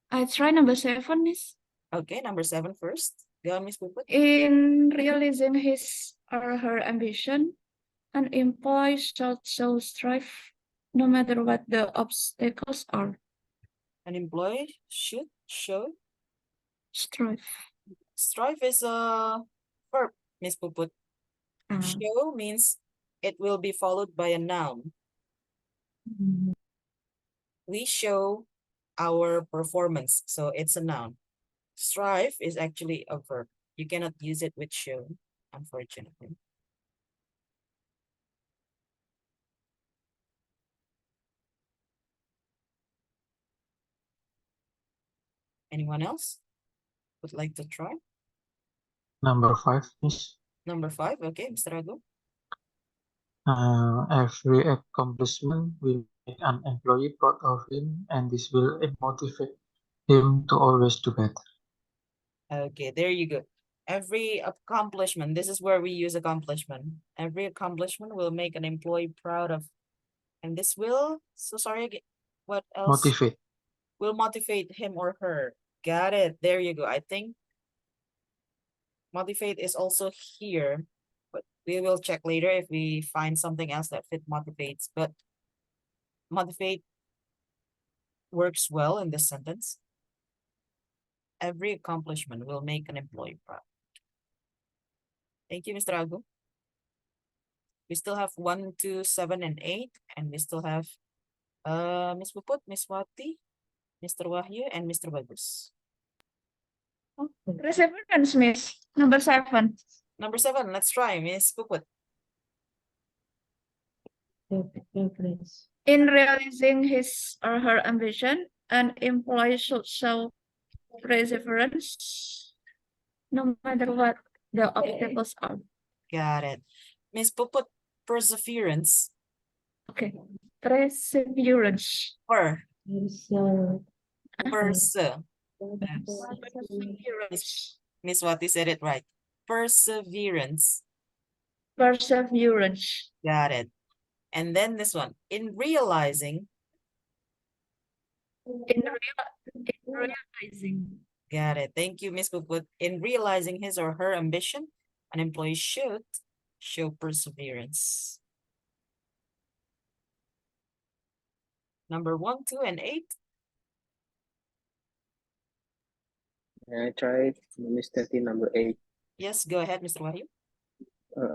Speaker 7: I try number 7, Miss.
Speaker 1: Okay, number 7 first. Go on, Miss Puput.
Speaker 7: In realizing his or her ambition, An employee should show strive no matter what the obstacles are.
Speaker 1: An employee should show.
Speaker 7: Strive.
Speaker 1: Strive is a verb, Miss Puput.
Speaker 7: Ah.
Speaker 1: Show means it will be followed by a noun. We show our performance, so it's a noun. Strive is actually a verb. You cannot use it with show, unfortunately. Anyone else would like to try?
Speaker 3: Number 5, Miss.
Speaker 1: Number 5, okay, Mr. Agu.
Speaker 3: Every accomplishment will make an employee proud of him, and this will motivate him to always do better.
Speaker 1: Okay, there you go. Every accomplishment, this is where we use accomplishment. Every accomplishment will make an employee proud of, and this will, so sorry, what else?
Speaker 3: Motivate.
Speaker 1: Will motivate him or her. Got it. There you go. I think motivate is also here, but we will check later if we find something else that fit motivates. But motivate works well in this sentence. Every accomplishment will make an employee proud. Thank you, Mr. Agu. We still have 1, 2, 7, and 8, and we still have Miss Puput, Miss Wati, Mr. Wahyu, and Mr. Bagus.
Speaker 7: Perseverance, Miss. Number 7.
Speaker 1: Number 7, let's try, Miss Puput.
Speaker 7: In realizing his or her ambition, an employee should show perseverance no matter what the obstacles are.
Speaker 1: Got it. Miss Puput, perseverance.
Speaker 7: Okay. Perseverance. Perseverance.
Speaker 1: Miss Wati said it right. Perseverance.
Speaker 7: Perseverance.
Speaker 1: Got it. And then this one, in realizing.
Speaker 7: In realizing.
Speaker 1: Got it. Thank you, Miss Puput. In realizing his or her ambition, an employee should show perseverance. Number 1, 2, and 8.
Speaker 2: I tried Mr. T number 8.
Speaker 1: Yes, go ahead, Mr. Wahyu.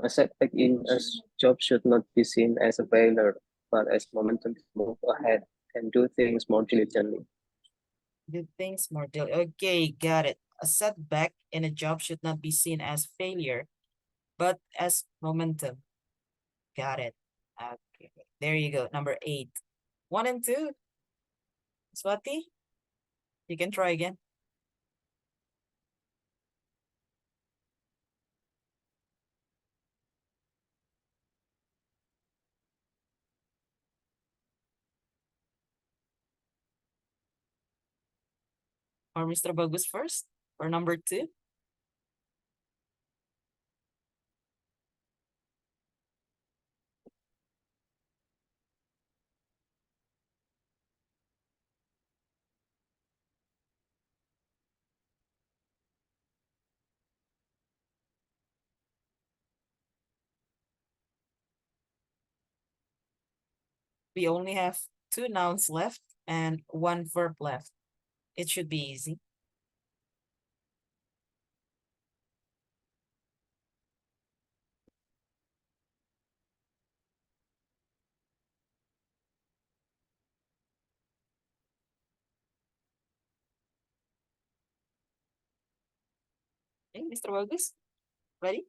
Speaker 2: A setback in a job should not be seen as a failure, but as momentum to move ahead and do things more diligently.
Speaker 1: Do things more diligently. Okay, got it. A setback in a job should not be seen as failure, but as momentum. Got it. Okay, there you go. Number 8. 1 and 2. Swati, you can try again. Or Mr. Bagus first, or number 2. We only have 2 nouns left and 1 verb left. It should be easy. Okay, Mr. Bagus, ready?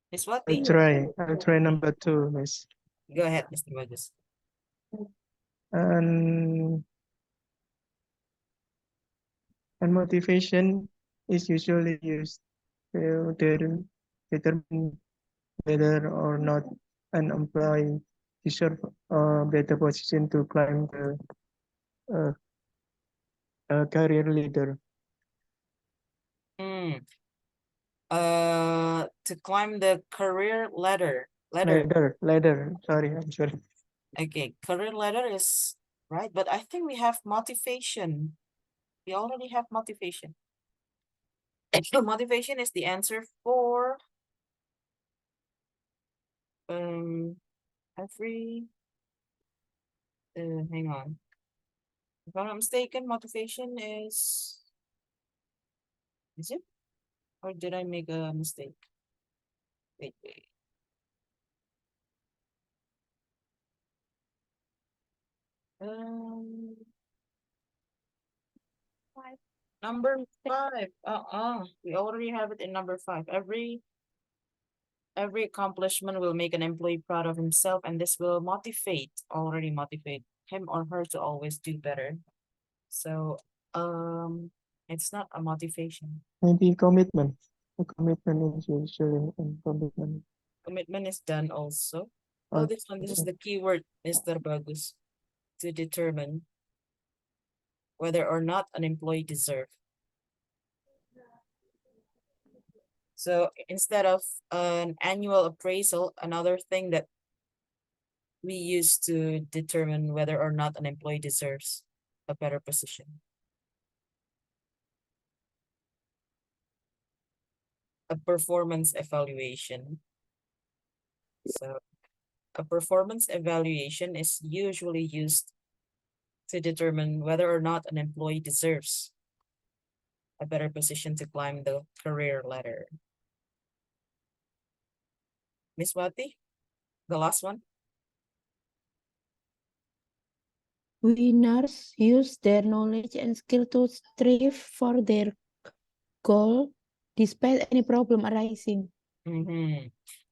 Speaker 1: Miss Wati,
Speaker 11: I'll try number 2, Miss.
Speaker 1: go ahead, Mr. Bagus.
Speaker 11: And motivation is usually used to determine whether or not an employee deserves a better position to climb the a career leader?
Speaker 1: To climb the career ladder.
Speaker 11: Ladder. Sorry, I'm sorry.
Speaker 1: Okay, career ladder is right, but I think we have motivation. We already have motivation. Motivation is the answer for every hang on. If I'm not mistaken, motivation is it? Or did I make a mistake? Wait. Number 5. We already have it in number 5. Every accomplishment will make an employee proud of himself, and this will already motivate him or her to always do better. So, it's not a motivation.
Speaker 11: Maybe commitment. A commitment is usually in commitment.
Speaker 1: Commitment is done also. Oh, this is the keyword, Mr. Bagus, to determine whether or not an employee deserves. So instead of an annual appraisal, another thing that we use to determine whether or not an employee deserves a better position. A performance evaluation. So a performance evaluation is usually used to determine whether or not an employee deserves a better position to climb the career ladder. Miss Wati, the last one.
Speaker 6: Winners use their knowledge and skill to strive for their goal despite any problem arising.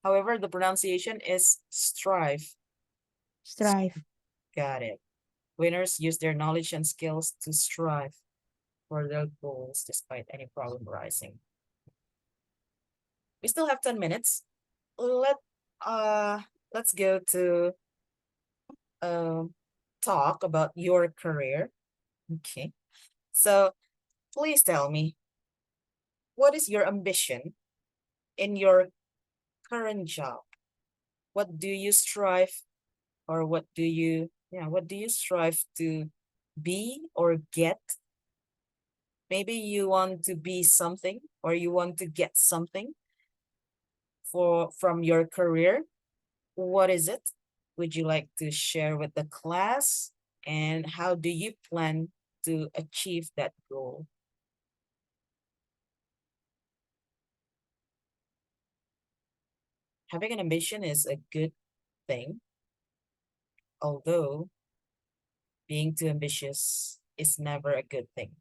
Speaker 1: However, the pronunciation is strive.
Speaker 6: Strive.
Speaker 1: Got it. Winners use their knowledge and skills to strive for their goals despite any problem arising. We still have 10 minutes. Let's go to talk about your career. Okay. So please tell me, what is your ambition in your current job? What do you strive, or what do you strive to be or get? Maybe you want to be something, or you want to get something from your career. What is it? Would you like to share with the class? And how do you plan to achieve that goal? Having an ambition is a good thing, although being too ambitious is never a good thing.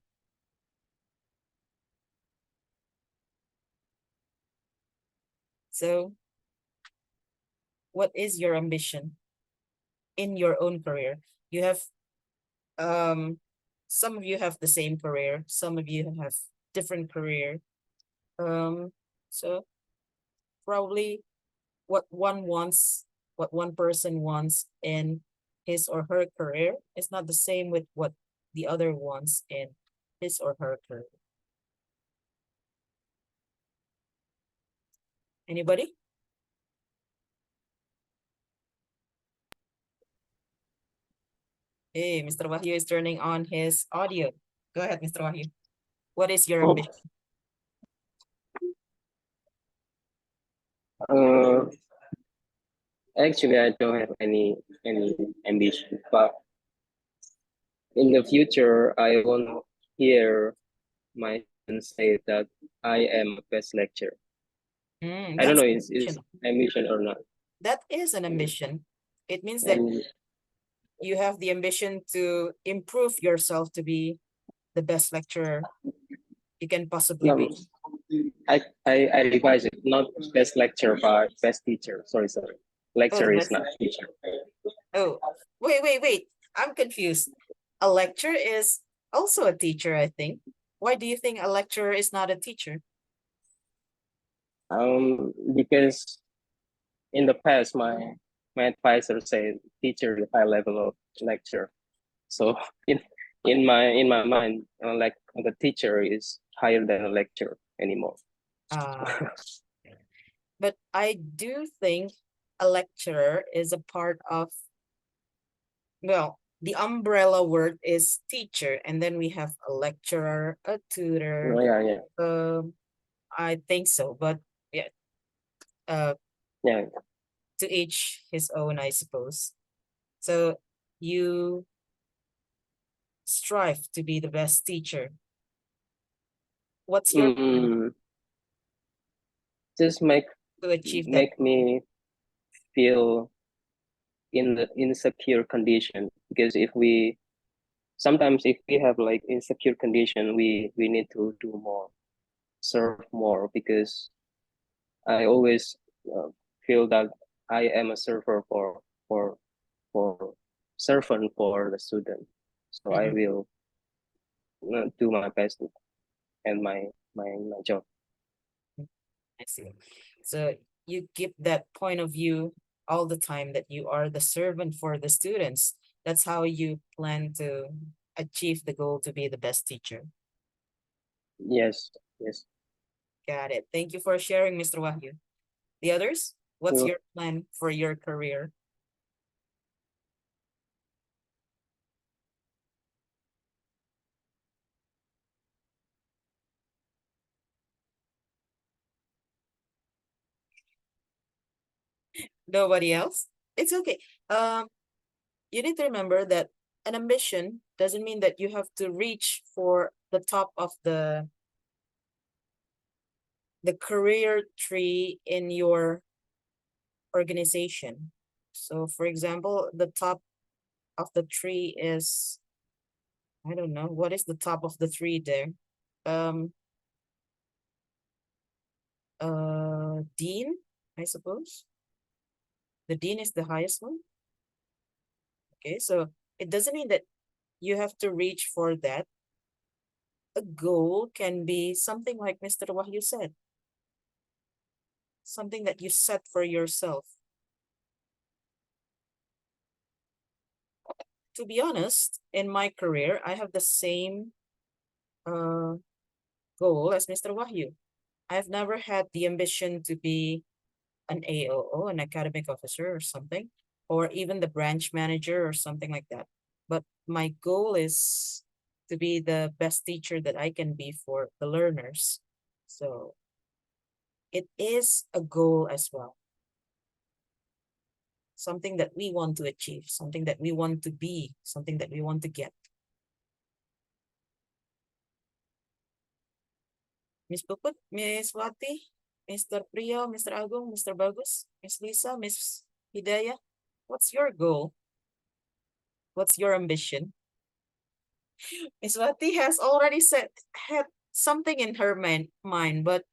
Speaker 1: So, what is your ambition in your own career? You have, some of you have the same career, some of you have different career. So probably what one person wants in his or her career is not the same with what the other wants in his or her career. Anybody? Hey, Mr. Wahyu is turning on his audio. Go ahead, Mr. Wahyu. What is your ambition?
Speaker 2: Actually, I don't have any ambition, but in the future, I want to hear my friends say that I am a best lecturer. I don't know is ambition or not.
Speaker 1: That is an ambition. It means that you have the ambition to improve yourself to be the best lecturer you can possibly be.
Speaker 2: I revise it, not best lecturer, but best teacher. Sorry. Lecturer is not teacher.
Speaker 1: Oh, wait. I'm confused. A lecturer is also a teacher, I think. Why do you think a lecturer is not a teacher?
Speaker 2: Because in the past, my advisor said teacher is high level of lecturer. So in in my mind, like the teacher is higher than a lecturer anymore.
Speaker 1: But I do think a lecturer is a part of, well, the umbrella word is teacher, and then we have a lecturer, a tutor.
Speaker 2: Yeah.
Speaker 1: I think so, but yeah.
Speaker 2: Yeah.
Speaker 1: To each his own, I suppose. So you strive to be the best teacher. What's your
Speaker 2: just make
Speaker 1: to achieve that?
Speaker 2: make me feel in the insecure condition, because sometimes if we have like insecure condition, we need to do more, serve more, because I always feel that I am a server for servant for the student, so I will do my best and my job.
Speaker 1: I see. So you keep that point of view all the time, that you are the servant for the students. That's how you plan to achieve the goal to be the best teacher.
Speaker 2: Yes.
Speaker 1: Got it. Thank you for sharing, Mr. Wahyu. The others, what's your plan for your career? Nobody else? It's okay. You need to remember that an ambition doesn't mean that you have to reach for the top of the career tree in your organization. So for example, the top of the tree is, I don't know, what is the top of the tree there? Dean, I suppose. The dean is the highest one. Okay, so it doesn't mean that you have to reach for that. A goal can be something like Mr. Wahyu said, something that you set for yourself. To be honest, in my career, I have the same goal as Mr. Wahyu. I've never had the ambition to be an AOO, an academic officer or something, or even the branch manager or something like that. But my goal is to be the best teacher that I can be for the learners. So it is a goal as well. Something that we want to achieve, something that we want to be, something that we want to get. Miss Puput, Miss Wati, Mr. Priyo, Mr. Agung, Mr. Bagus, Miss Lisa, Miss Hidayah, what's your goal? What's your ambition? Miss Wati has already had something in her mind, but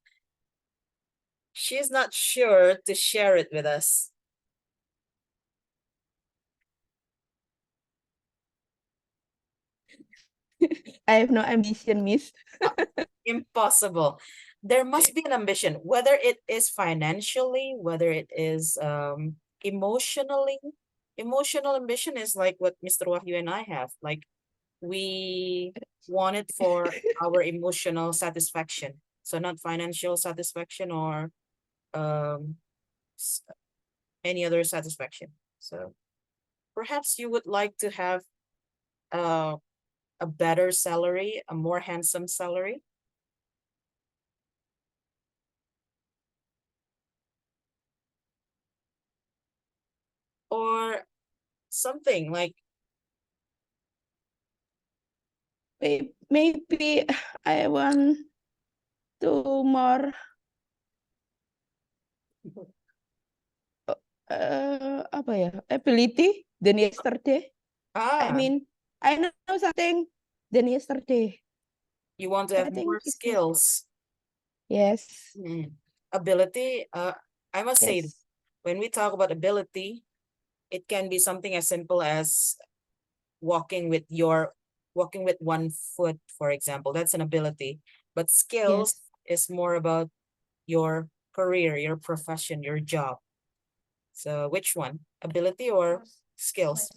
Speaker 1: she's not sure to share it with us.
Speaker 6: I have no ambition, Miss.
Speaker 1: Impossible. There must be an ambition, whether it is financially, whether it is emotionally. Emotional ambition is like what Mr. Wahyu and I have. Like, we want it for our emotional satisfaction. So not financial satisfaction or any other satisfaction. So perhaps you would like to have a better salary, a more handsome salary. Or something like,
Speaker 6: maybe I want to more apa ya, ability than yesterday. I mean, I know something than yesterday.
Speaker 1: You want to have more skills.
Speaker 6: Yes.
Speaker 1: Ability, I must say, when we talk about ability, it can be something as simple as walking with one foot, for example. That's an ability. But skills is more about your career, your profession, your job. So which one? Ability or skills?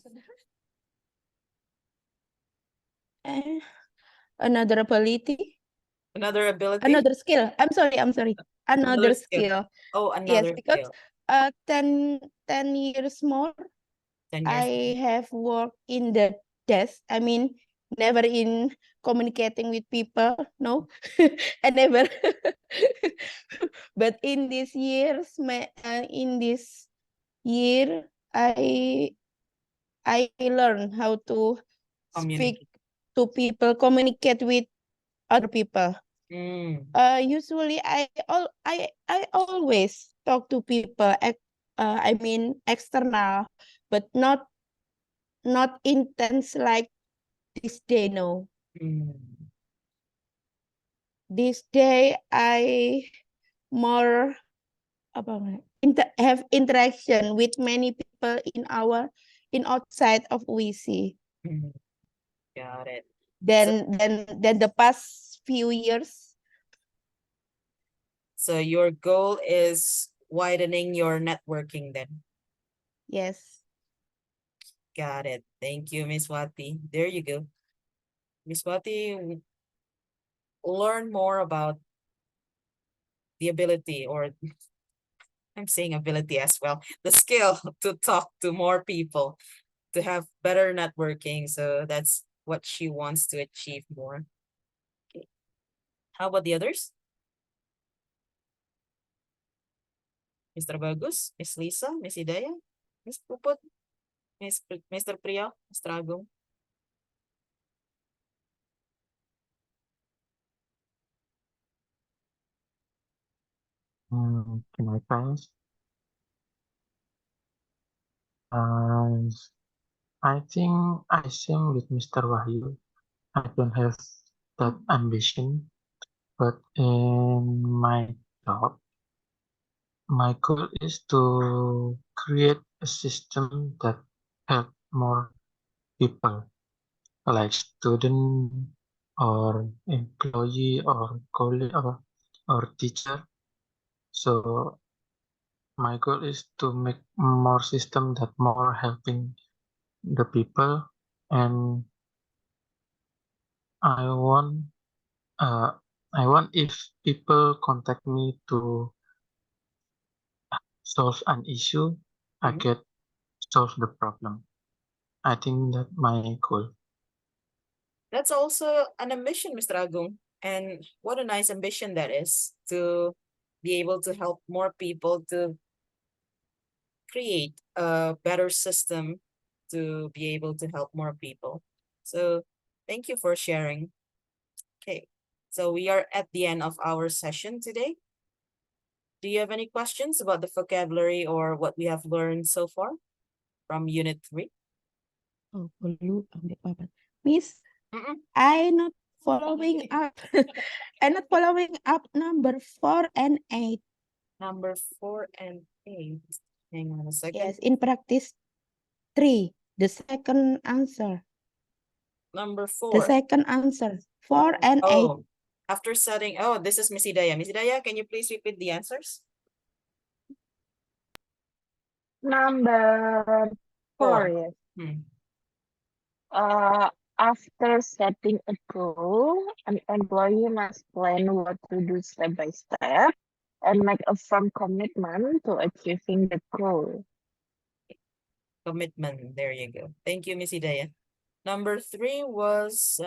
Speaker 6: Another ability,
Speaker 1: Another ability?
Speaker 6: another skill. I'm sorry. Another skill.
Speaker 1: Oh,
Speaker 6: Yes,
Speaker 1: another
Speaker 6: because
Speaker 1: skill.
Speaker 6: 10 years more,
Speaker 1: 10 years.
Speaker 6: I have worked in the desk. I mean, never in communicating with people. No, I never. But in this year, I learned how to speak to people, communicate with other people. Usually I always talk to people. I mean external, but not intense like this day. No, this day I more have interaction with many people in outside of UISI.
Speaker 1: Got it.
Speaker 6: Then the past few years.
Speaker 1: So your goal is widening your networking then?
Speaker 6: Yes.
Speaker 1: Got it. Thank you, Miss Wati. There you go. Miss Wati, learn more about the ability, or I'm saying ability as well, the skill to talk to more people, to have better networking. So that's what she wants to achieve more. Okay. How about the others? Mr. Bagus, Miss Lisa, Miss Hidayah, Miss Puput, Mr. Priya, Mr. Agung.
Speaker 3: Can I try? I think I same with Mr. Wahyu. I don't have that ambition, but in my job, my goal is to create a system that help more people, like student or employee or colleague or teacher. So my goal is to make more system that more helping the people, and I want if people contact me to solve an issue, I get solve the problem. I think that my goal.
Speaker 1: That's also an ambition, Mr. Agung. And what a nice ambition that is, to be able to help more people, to create a better system, to be able to help more people. So thank you for sharing. Okay, so we are at the end of our session today. Do you have any questions about the vocabulary or what we have learned so far from Unit 3?
Speaker 6: Oh, Miss, I not following up. I not following up number 4 and 8.
Speaker 1: Number 4 and 8. Hang on a second.
Speaker 6: Yes, in practice 3, the second answer.
Speaker 1: Number 4.
Speaker 6: The second answer, 4 and 8.
Speaker 1: After setting, this is Miss Hidayah. Miss Hidayah, can you please repeat the answers?
Speaker 4: Number 4, yes. After setting a goal, an employee must plan what to do step by step and make a firm commitment to achieving the goal.
Speaker 1: Commitment, there you go. Thank you, Miss Hidayah. Number 3 was,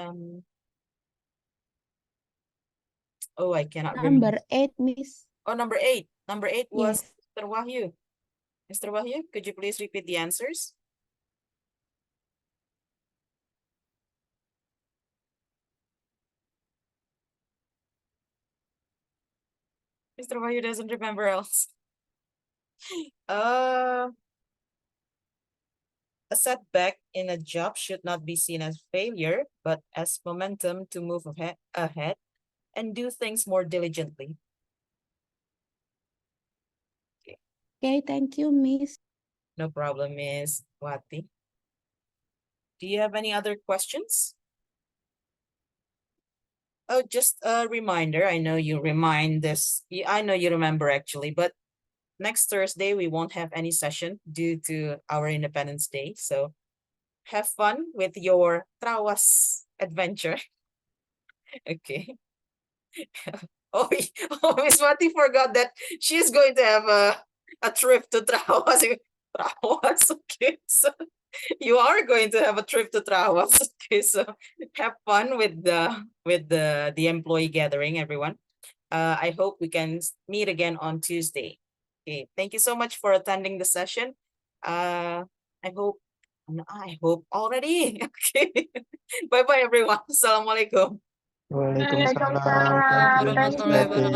Speaker 1: I cannot remember.
Speaker 6: Number 8, Miss.
Speaker 1: Oh, number 8. Number 8 was Mr. Wahyu. Mr. Wahyu, could you please repeat the answers? Mr. Wahyu doesn't remember else. A setback in a job should not be seen as failure, but as momentum to move ahead and do things more diligently.
Speaker 6: Okay, thank you, Miss.
Speaker 1: No problem, Miss Wati. Do you have any other questions? Oh, just a reminder. I know you remind this. I know you remember actually, but next Thursday, we won't have any session due to our Independence Day. So have fun with your trawas adventure. Okay. Oh, Miss Mati forgot that she's going to have a trip to Trawas. Trawas, okay. So you are going to have a trip to Trawas. Okay, so have fun with the employee gathering, everyone. I hope we can meet again on Tuesday. Okay, thank you so much for attending the session. I hope already. Okay. Bye bye everyone. Assalamualaikum.
Speaker 11: Waalaikumsalam.
Speaker 4: Waalaikumsalam.
Speaker 11: Thank you, Miss
Speaker 4: Thank you.
Speaker 11: Betty.